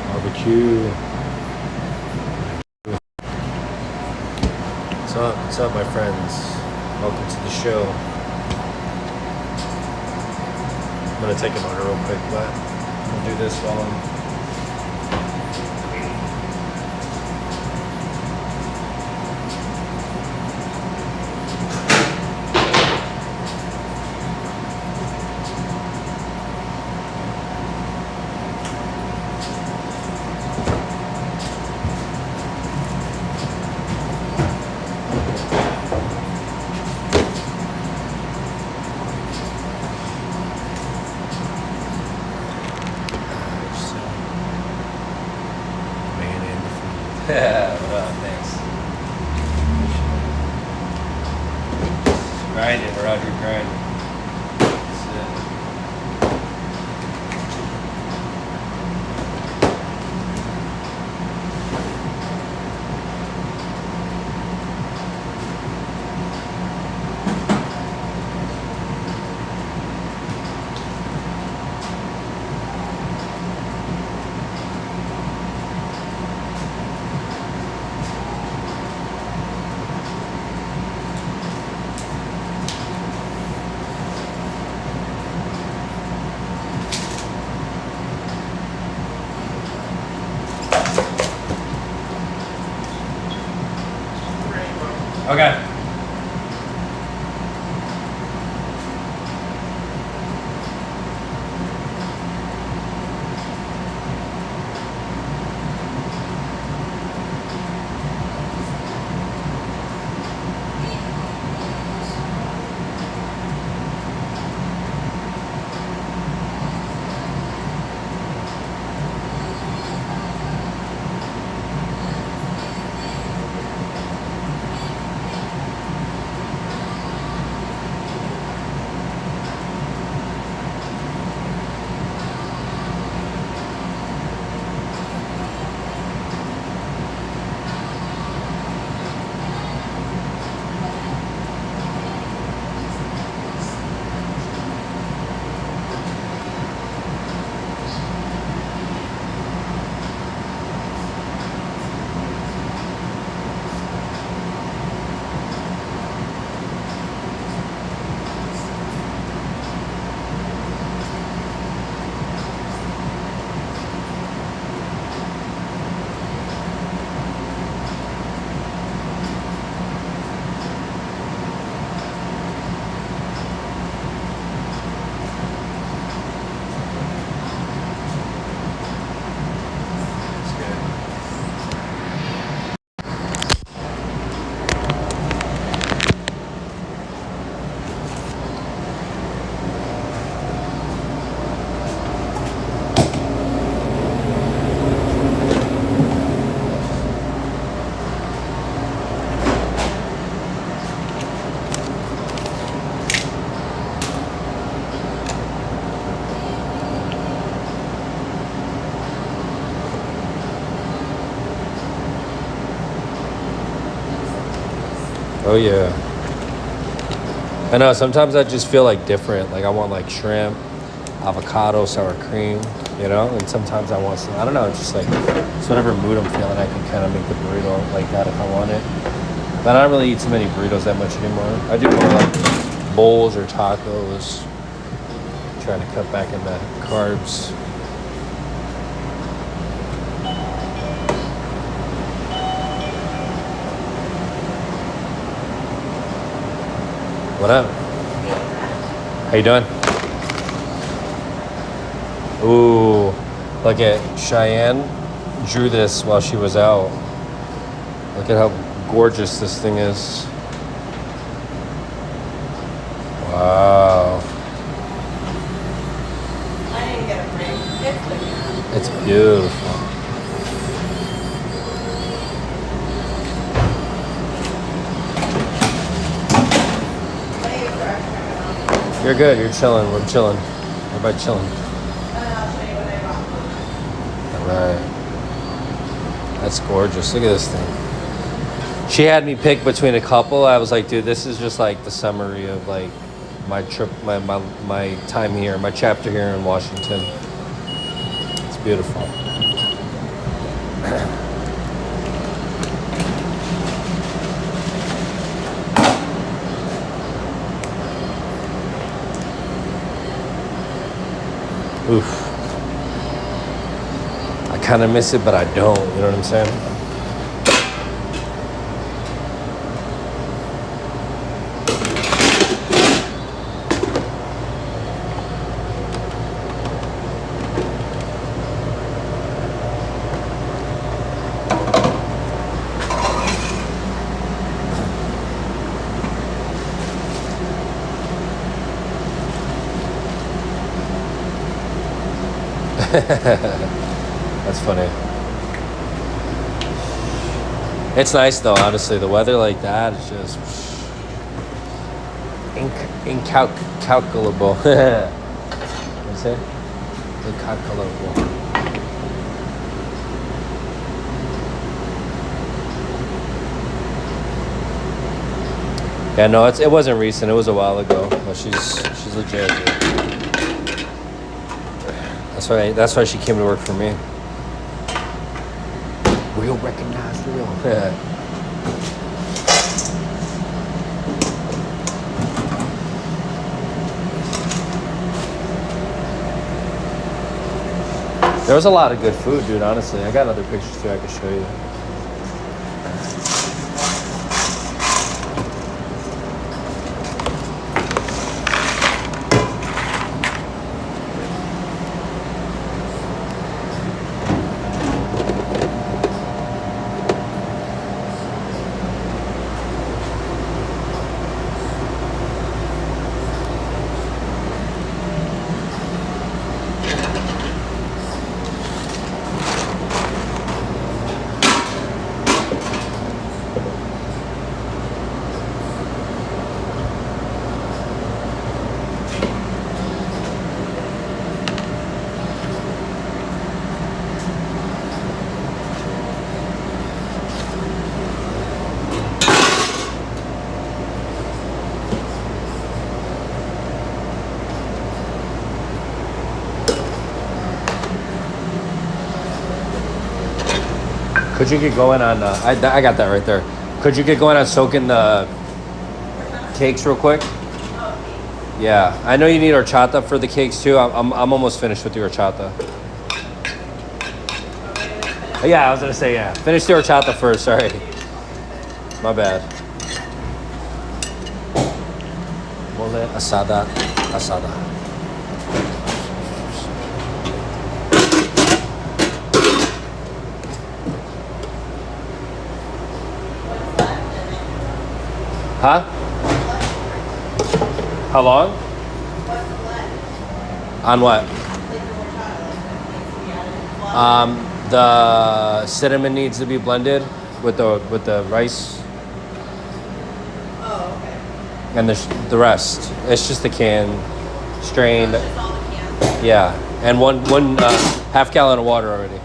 Barbecue. What's up, my friends? Welcome to the show. I'm gonna take an order real quick, but we'll do this while I'm. Yeah, what up? Thanks. Grinding, Roger, grinding. Okay. Oh yeah. I know. Sometimes I just feel like different. Like I want like shrimp, avocado, sour cream. You know. And sometimes I want some. I don't know. It's just like it's whatever mood I'm feeling. I can kind of make the burrito like that if I want it. But I don't really eat too many burritos that much anymore. I do more like bowls or tacos. Trying to cut back in the carbs. What up? How you doing? Ooh, look at Cheyenne drew this while she was out. Look at how gorgeous this thing is. Wow. I didn't get a frame. It's like It's beautiful. what are you for? You're good. You're chilling. We're chilling. Everybody chilling. And then I'll show you what I bought. All right. That's gorgeous. Look at this thing. She had me pick between a couple. I was like, dude, this is just like the summary of like my trip, my time here, my chapter here in Washington. It's beautiful. Oof. I kind of miss it, but I don't. You know what I'm saying? That's funny. It's nice though, honestly. The weather like that is just incalculable. What you say? Incalculable. Yeah, no, it wasn't recent. It was a while ago. But she's legit. Dude. That's why she came to work for me. Real recognized real. Yeah. There was a lot of good food, dude, honestly. I got other pictures too I could show you. Could you get going on, I got that right there. Could you get going on soaking the cakes real quick? Yeah, I know you need horchata for the cakes too. I'm almost finished with the horchata. Yeah, I was gonna say, yeah. Finish the horchata first, sorry. My bad. Mole asada. Huh? How long? On what? The cinnamon needs to be blended with the rice. Oh, okay. And the rest. It's just the can, strained. It's all the cans. Yeah, and one half gallon of water already.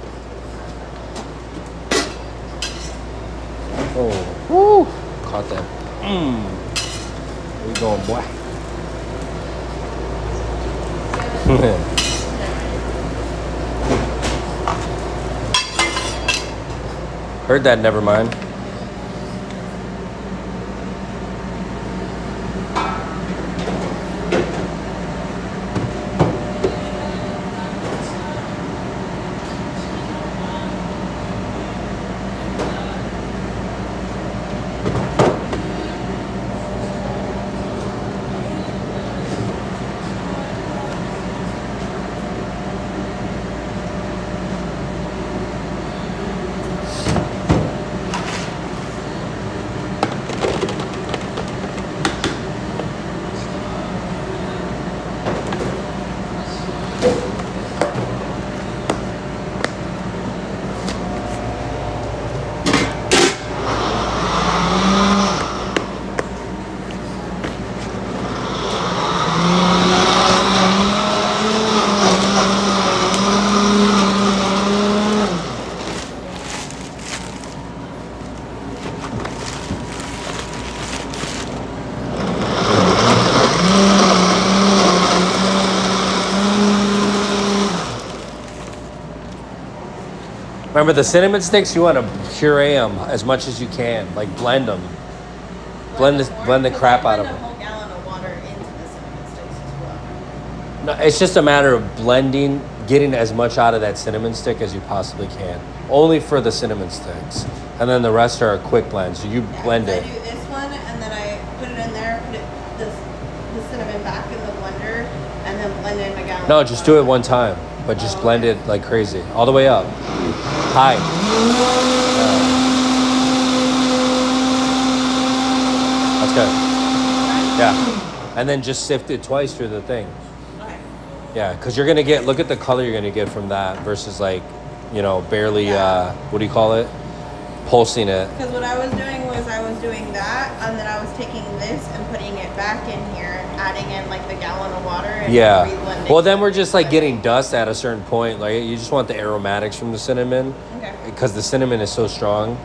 Oh, woo! Caught that. Where you going, boy? Heard that, never mind. Remember the cinnamon sticks? You want to puree them as much as you can, like blend them, blend the crap out of them. A whole gallon of water into the cinnamon sticks as well. No, it's just a matter of blending, getting as much out of that cinnamon stick as you possibly can. Only for the cinnamon sticks, and then the rest are a quick blend. So you blend it. I do this one, and then I put it in there, put the cinnamon back in the blender, and then blend in a gallon. No, just do it one time, but just blend it like crazy, all the way up. High. That's good. Yeah. And then just sift it twice through the thing. Okay. Yeah, because you're going to get, look at the color you're going to get from that versus like, barely, what do you call it? Pulsing it. Because what I was doing was I was doing that, and then I was taking this and putting it back in here, adding in like the gallon of water and reblending. Well, then we're just like getting dust at a certain point. Like you just want the aromatics from the cinnamon. Okay. Because the cinnamon is so strong,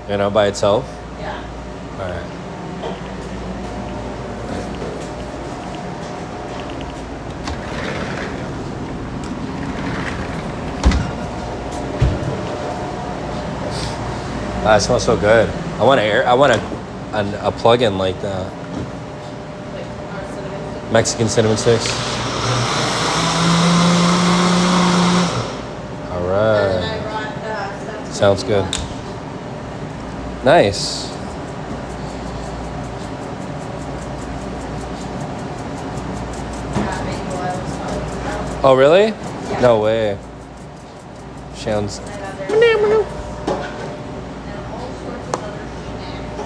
by itself. Yeah. All right. It smells so good. I want a plug-in like that. Like our cinnamon sticks. Mexican cinnamon sticks. All And right. then I brought stuff. Sounds good. Nice. Oh, really? Yeah. No way. Sounds. And all sorts of other snacks.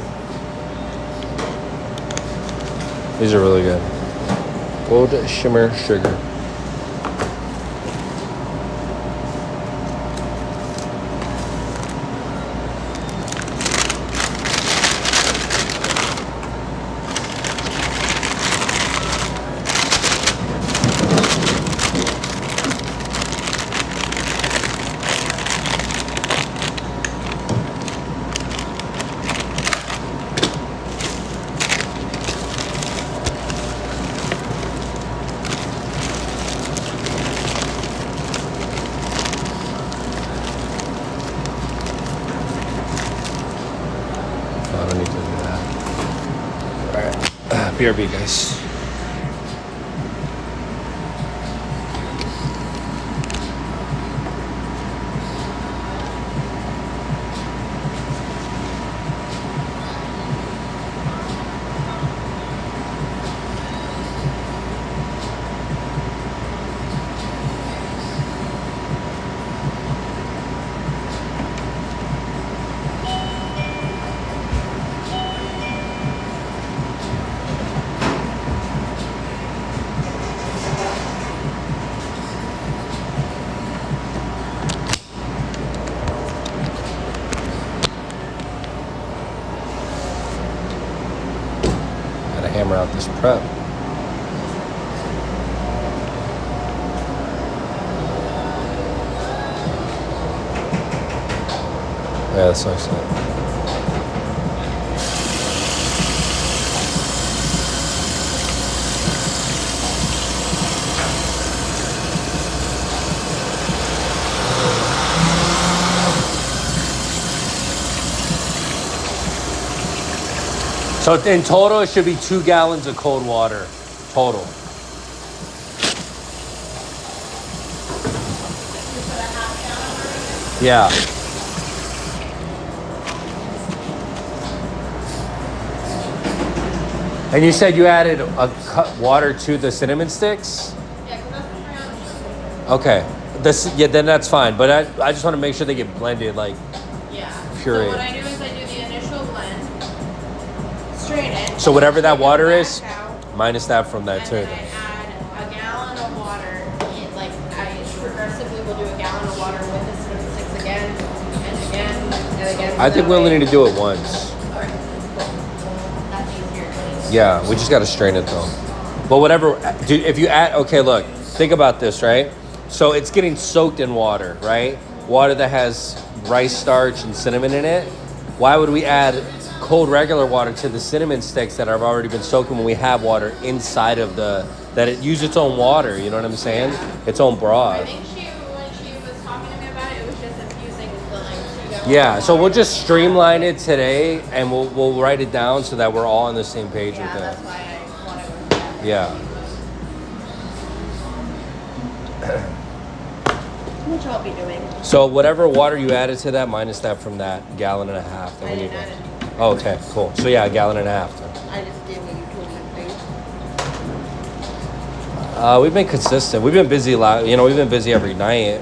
These are really good. Gold shimmer sugar. I don't need to do that. All right. BRB, guys. Gotta hammer out this prep. Yeah, that's so exciting. So in total, it should be 2 gallons of cold water. Total. Yeah. And you said you added water to the cinnamon sticks? Yeah, because that's what Okay. Then that's fine. But I just want to make sure they get blended, like yeah. puree. So what I do is I do the initial blend, strain it. So whatever that take it water back is, out, minus that from that and too. then I add a gallon of water. Like I progressively will do a gallon of water with the cinnamon sticks again and again and again. I think we only need to do it once. All right, cool. That's easier. Yeah, we just got to strain it though. But whatever, if you add, okay, look, think about this, right? So it's getting soaked in water, right? Water that has rice starch and cinnamon in it. Why would we add cold regular water to the cinnamon sticks that have already been soaking when we have water inside of that it use its own water, you know what I'm saying? Its own I broth. think when she was talking to me about it, it was just infusing the like 2 gallons. Yeah, so we'll just streamline it today and we'll write it down so that we're all on the same page Yeah, with it. that's why I wanted to. Yeah. Which I'll be doing. So whatever water you added to that, minus that from that gallon and a half. That I we didn't need add to- it. Oh, okay, cool. So yeah, a gallon and a half. Then. I just did what you told me to do. We've been consistent. We've been busy. We've been busy every night.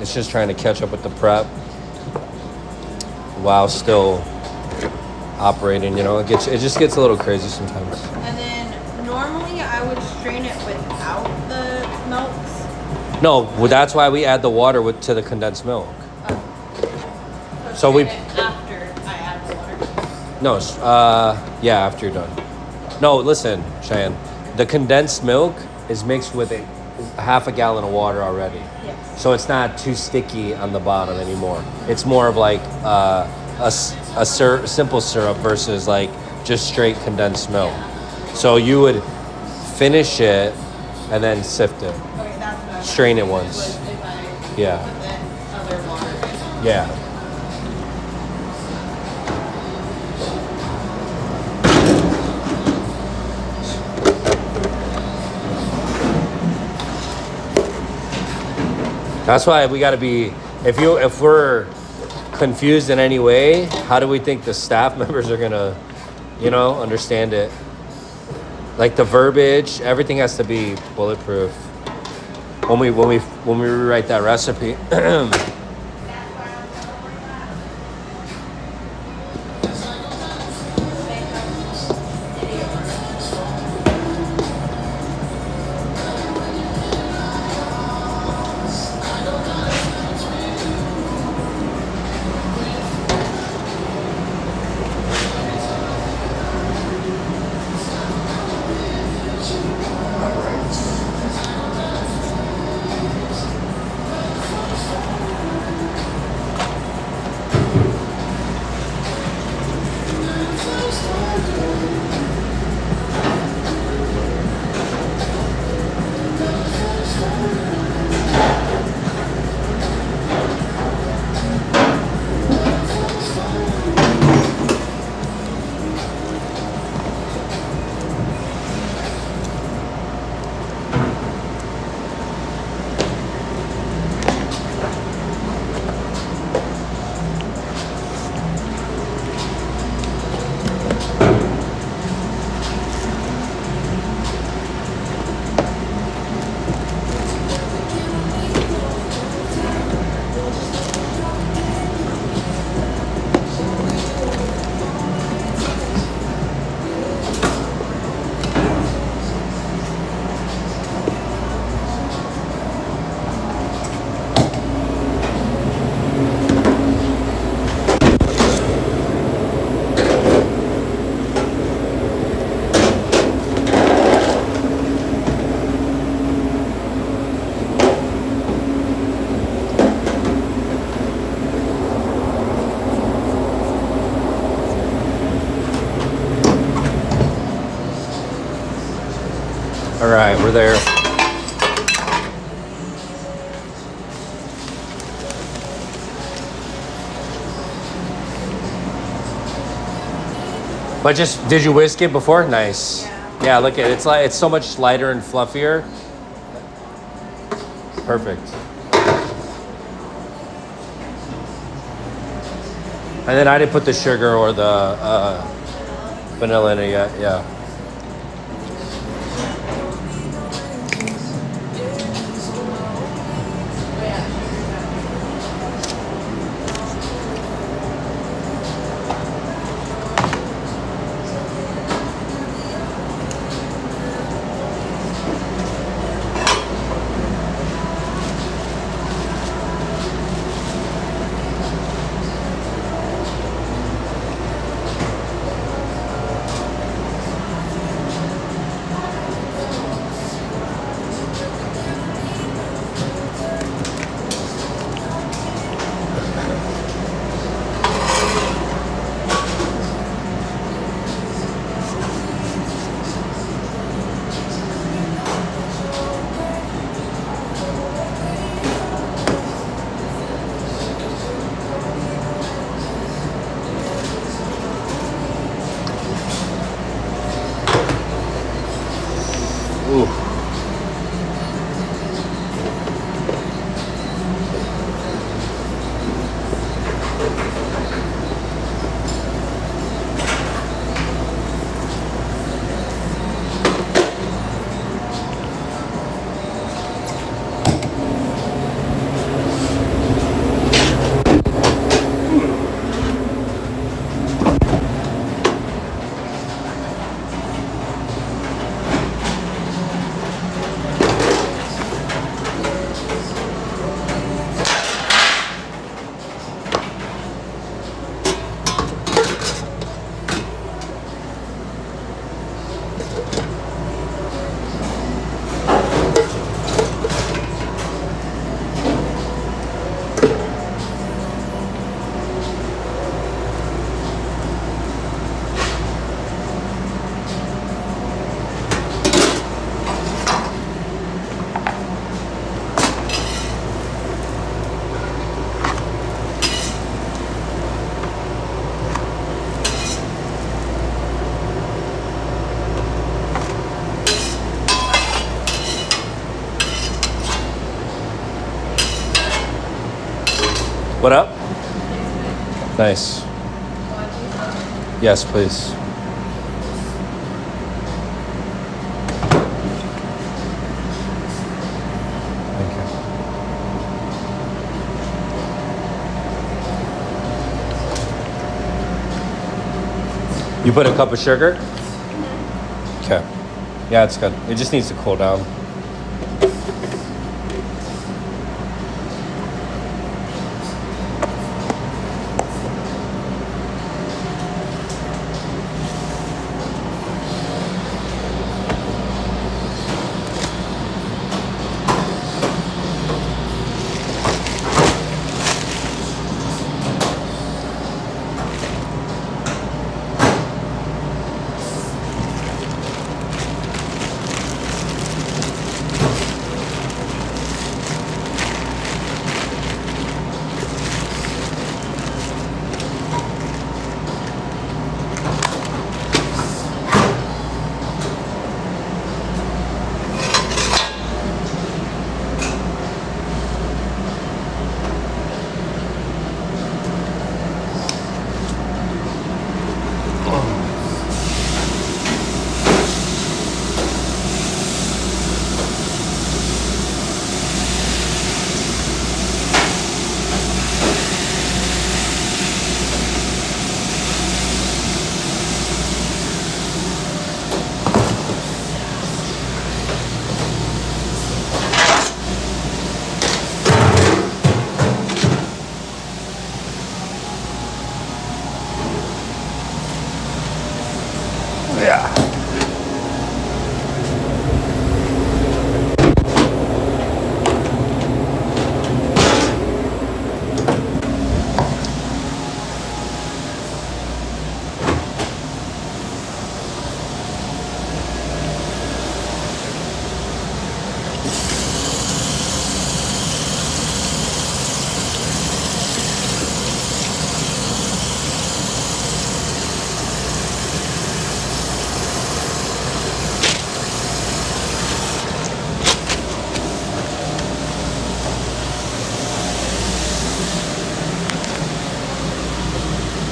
It's just trying to catch up with the prep while still operating. It just gets a little crazy sometimes. And then normally I would strain it without the milks. No, well, that's why we add the water to the condensed milk. So we- strain it after I add the water. No, yeah, after you're done. No, listen, Cheyenne. The condensed milk is mixed with a half a gallon of water already. Yes. So it's not too sticky on the bottom anymore. It's more of like simple syrup versus like just straight condensed milk. So you would finish it and then sift it. Okay, that's what I was Strain it thinking, once. was if I Yeah. put the other water in. Yeah. That's why we got to be. If we're confused in any way, how do we think the staff members are gonna, understand it? Like the verbiage, everything has to be bulletproof. When we rewrite that recipe. All right, we're there. But just did you whisk it before? Nice. Yeah. Yeah, look at it. It's so much lighter and fluffier. Perfect. And then I didn't put the sugar or the vanilla in it yet. Yeah. Oh yeah. Ooh. What up? Nice. Yes, please. Thank you. You put a cup of sugar? Okay. Yeah, it's good. It just needs to cool down.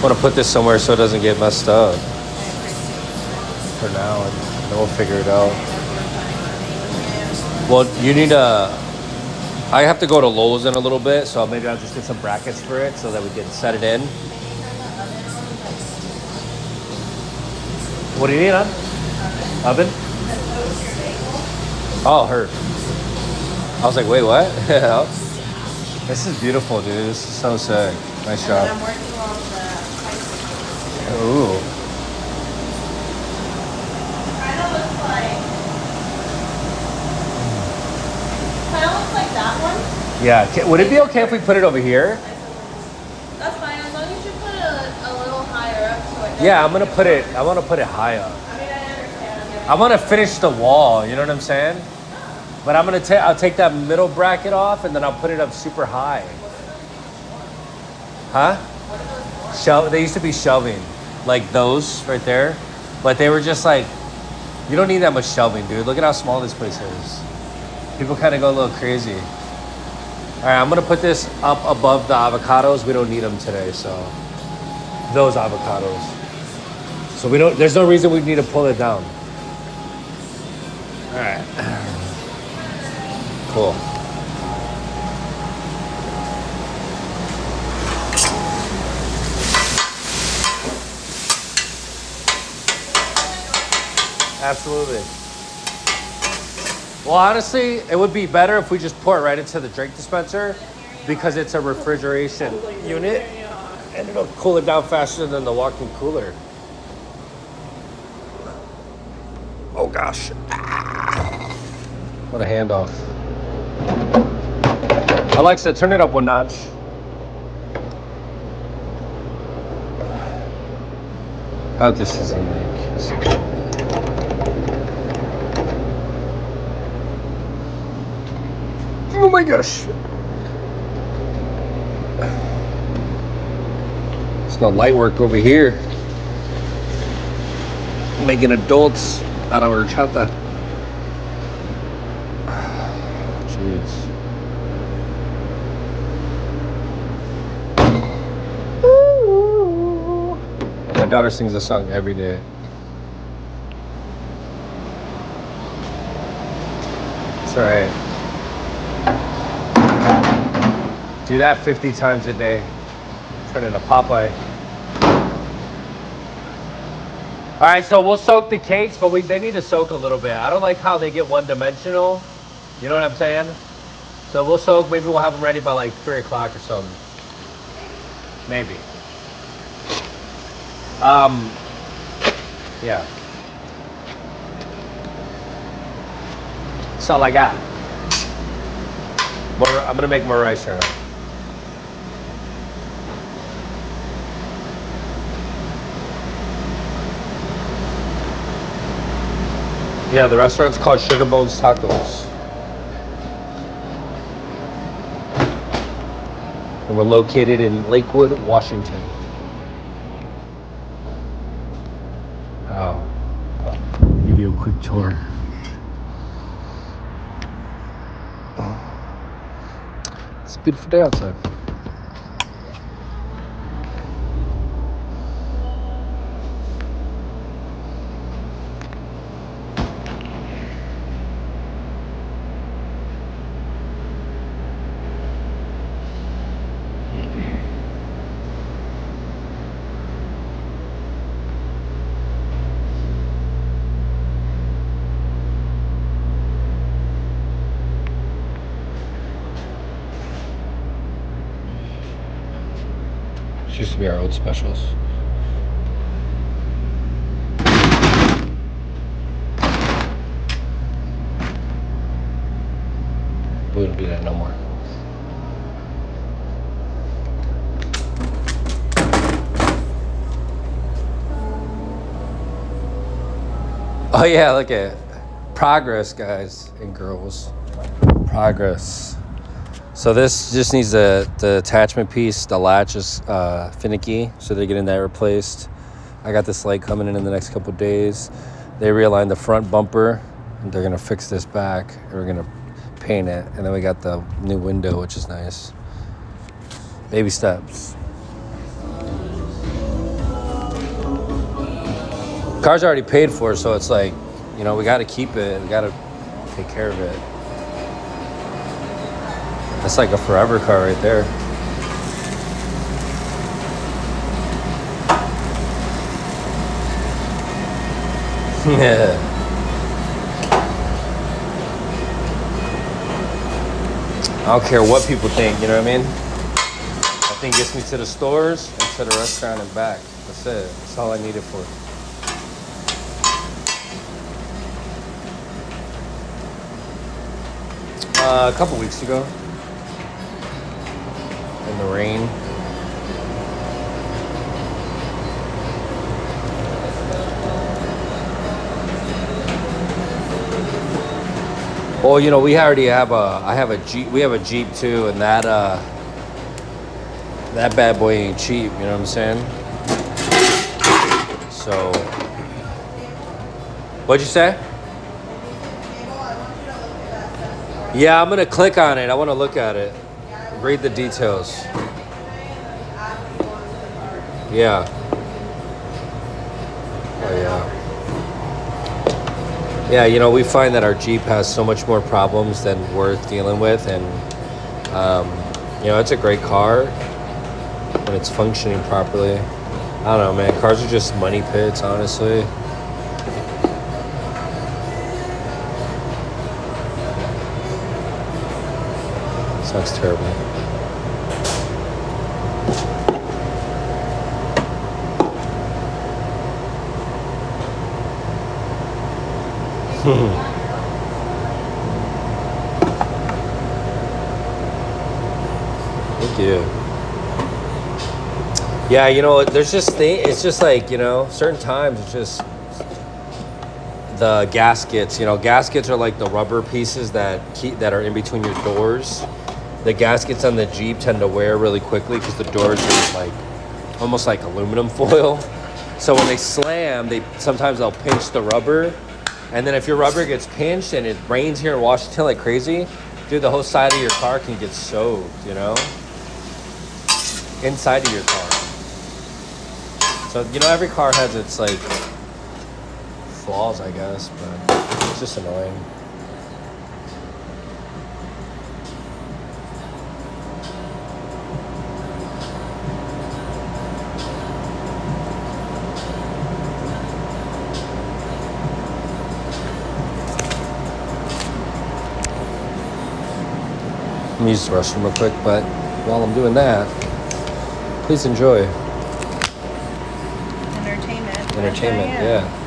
want to put this somewhere so it doesn't get messed up for now, and then we'll figure it out. Well, you need I have to go to Lowe's in a little bit, so maybe I'll just get some brackets for it so that we can set it in. What do you need, on? Oven? Oh, her. I was like, wait, what? This is beautiful, dude. This is so sick. Nice job. I'm working on the pricing. Ooh. Kind of looks like that one. Yeah. Would it be okay if we put it over here? That's fine, as long as you put it a little higher up so it Yeah, I want to put it high up. I mean, I understand. I want to finish the wall, you know what I'm saying? But I'll take that middle bracket off and then I'll put it up super high. Huh? They used to be shelving, like those right there. But they were just like, you don't need that much shelving, dude. Look at how small this place is. People kind of go a little crazy. All right, I'm gonna put this up above the avocados. We don't need them today, so those avocados. So there's no reason we need to pull it down. All right. Cool. Absolutely. Well, honestly, it would be better if we just pour it right into the drink dispenser because it's a refrigeration unit and it'll cool it down faster than the walk-in cooler. Oh gosh. What a handoff. Alexa, turn it up one notch. Oh, this is unique. Oh my gosh. It's no light work over here. Making adults out of horchata. Jeez. My daughter sings a song every day. It's alright. Do that 50 times a day. Turn into Popeye. Alright, so we'll soak the cakes, but they need to soak a little bit. I don't like how they get one-dimensional. You know what I'm saying? So we'll soak, maybe we'll have them ready by like 3 o'clock or something. Maybe. Yeah. That's all I got. I'm gonna make more rice here. Yeah, the restaurant's called Sugar Bones Tacos. And we're located in Lakewood, Washington. I'll give you a quick tour. It's a beautiful day outside. This used to be our old specials. We wouldn't be that no more. Oh yeah, look at progress, guys and girls. Progress. So this just needs the attachment piece. The latch is finicky, so they're getting that replaced. I got this light coming in the next couple of days. They realigned the front bumper, and they're gonna fix this back, and we're gonna paint it. And then we got the new window, which is nice. Baby steps. Car's already paid for, so it's like, you know, we got to keep it. We got to take care of it. That's like a forever car right there. Yeah. I don't care what people think, you know what I mean? That thing gets me to the stores and to the restaurant and back. That's it. That's all I need it for. A couple weeks ago. In the rain. Well, you know, we already have I have a Jeep. We have a Jeep too, and that bad boy ain't cheap. You know what I'm saying? So, what'd you say? Yeah, I'm gonna click on it. I want to look at it. Read the details. Yeah. Oh yeah. Yeah, you know, we find that our Jeep has so much more problems than worth dealing with, and you know, it's a great car when it's functioning properly. I don't know, man. Cars are just money pits, honestly. Sounds terrible. Thank you. Yeah, you know, there's just it's just like, you know, certain times it's just the gaskets. You know, gaskets are like the rubber pieces that are in between your doors. The gaskets on the Jeep tend to wear really quickly because the doors are like almost like aluminum foil. So when they slam, sometimes they'll pinch the rubber. And then if your rubber gets pinched and it rains here in Washington like crazy, dude, the whole side of your car can get soaked, you know? Inside of your car. So, you know, every car has its, like, flaws, I guess, but it's just annoying. Let me use the restroom real quick, but while I'm doing that, please enjoy. Entertainment, yeah.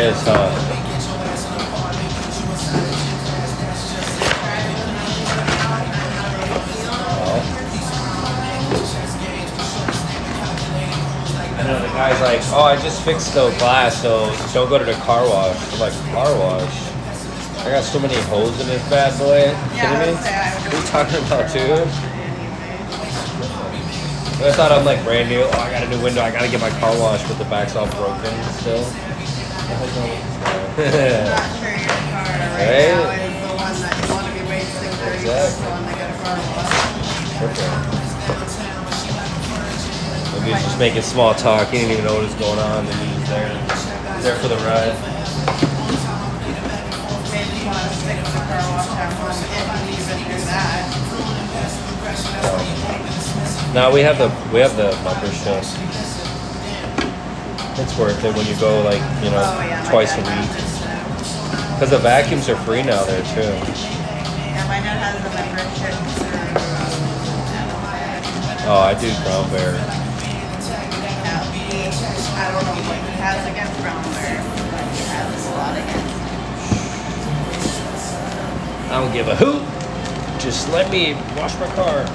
is, huh? I know the guy's like, oh, I just fixed the glass, so don't go to the car wash. I'm like, car wash? I got so many holes in this bad boy. Kidding me? What are you talking about, dude? I thought I'm like brand new. Oh, I got a new window. I gotta get my car washed, but the back's all broken still. I'm not sure your car right now is the one that you want to be wasting 30 bucks on to get a car wash. Okay. Maybe he's just making small talk. He didn't even know what was going on. And he was there for the ride. Maybe you want to stick with the car wash at home if you even do that. No, we have the membership. It's worth it when you go like, you know, twice a week. Because the vacuums are free now there too. Yeah, my dad has a membership. Oh, I do brown bear. I don't know what he has against brown bear, but he has a lot against it. I don't give a hoot. Just let me wash my car.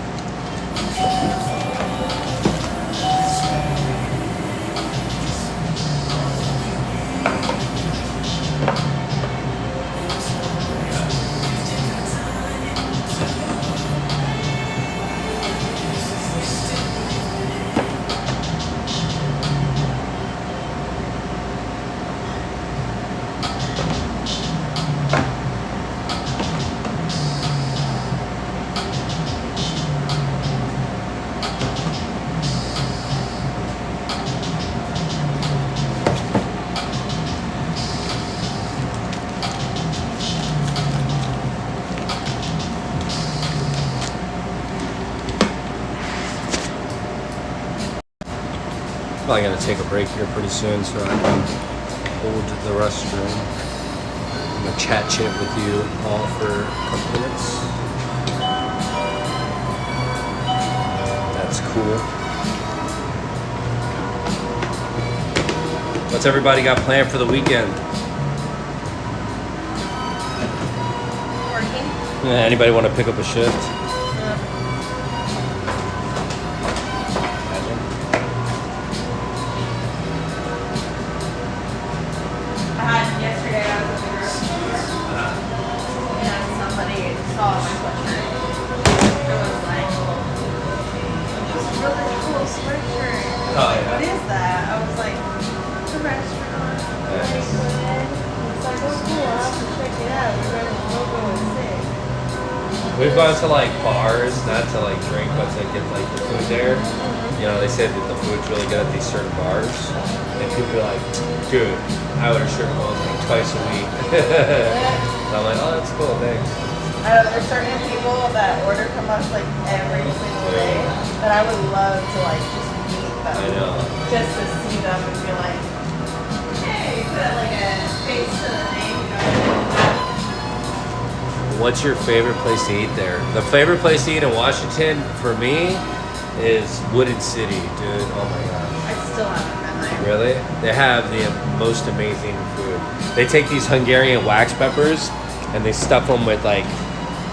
Probably gonna take a break here pretty soon so I can hold the restroom. I'm gonna chat with you all for a couple minutes. That's cool. What's everybody got planned for the weekend? Working? Yeah, anybody want to pick up a shift? Yesterday I was at the grocery store and somebody saw my sweatshirt. It was like, this really cool sweatshirt. Oh, yeah. What is that? I was like, it's a restaurant. Nice. It's like, oh cool, I'll have to check it out. You guys' logo is sick. We've gone to like bars, not to like drink, but to get like the food there. You know, they said that the food's really good at these certain bars. And people are like, dude, I order certain bowls like twice a week. And I'm like, oh, that's cool, thanks. I know there's certain people that order from us like every single day that I would love to like just meet them. I know. Just to see them and be like, hey, put like a face to the name. What's your favorite place to eat there? The favorite place to eat in Washington for me is Wooded City, dude. Oh my gosh. I still haven't been there. Really? They have the most amazing food. They take these Hungarian wax peppers and they stuff them with like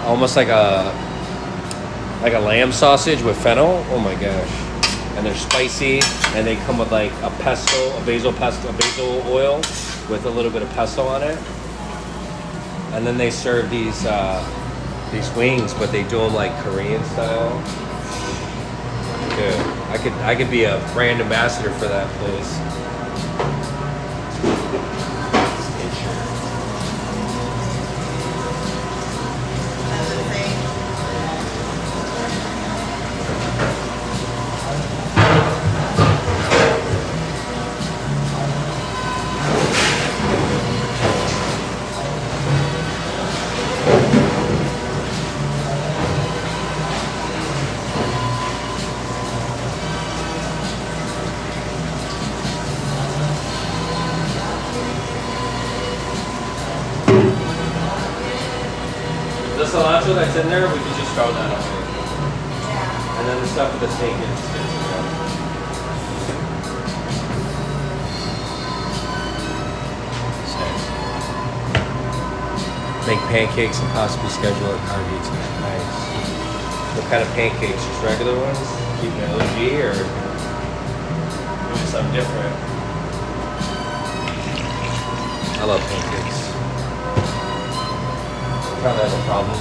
almost like a lamb sausage with fennel. Oh my gosh. And they're spicy and they come with like a basil oil with a little bit of pesto on it. And then they serve these wings, but they do them like Korean style. Dude, I could be a brand ambassador for that place. The cilantro that's in there, we could just throw that on there. Yeah. And then the stuff with the steak in it's good to go. Make pancakes and possibly schedule a cardio team. Nice. What kind of pancakes? Just regular ones? Keep it OG or doing something different? I love pancakes. Probably have a problem.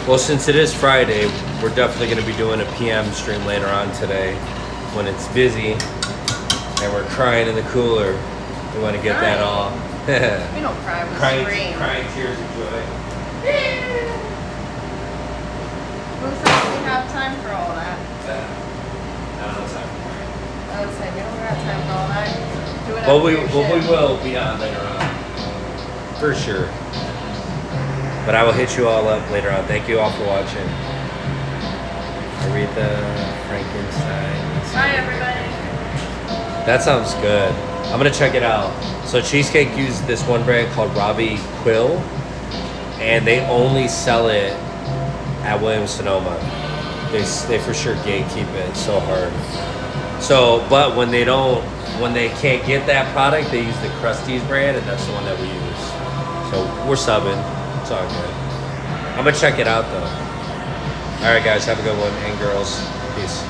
Well, since it is Friday, we're definitely going to be doing a PM stream later on today when it's busy and we're crying in the cooler. We want to get that all. We don't cry, we scream. Crying tears of joy. Who says we have time for all that? I don't know time for crying. I would say we don't got time for all that. Do it Well, after we your shift. will be on later on. For sure. But I will hit you all up later on. Thank you all for watching. Aretha Frankenstein. Bye, everybody. That sounds good. I'm gonna check it out. So Cheesecake used this one brand called Robbie Quill, and they only sell it at Williams Sonoma. They for sure gatekeep it so hard. So, but when they can't get that product, they use the Krusty's brand, and that's the one that we use. So we're subbing. It's all good. I'm gonna check it out though. All right, guys, have a good one, and girls, peace.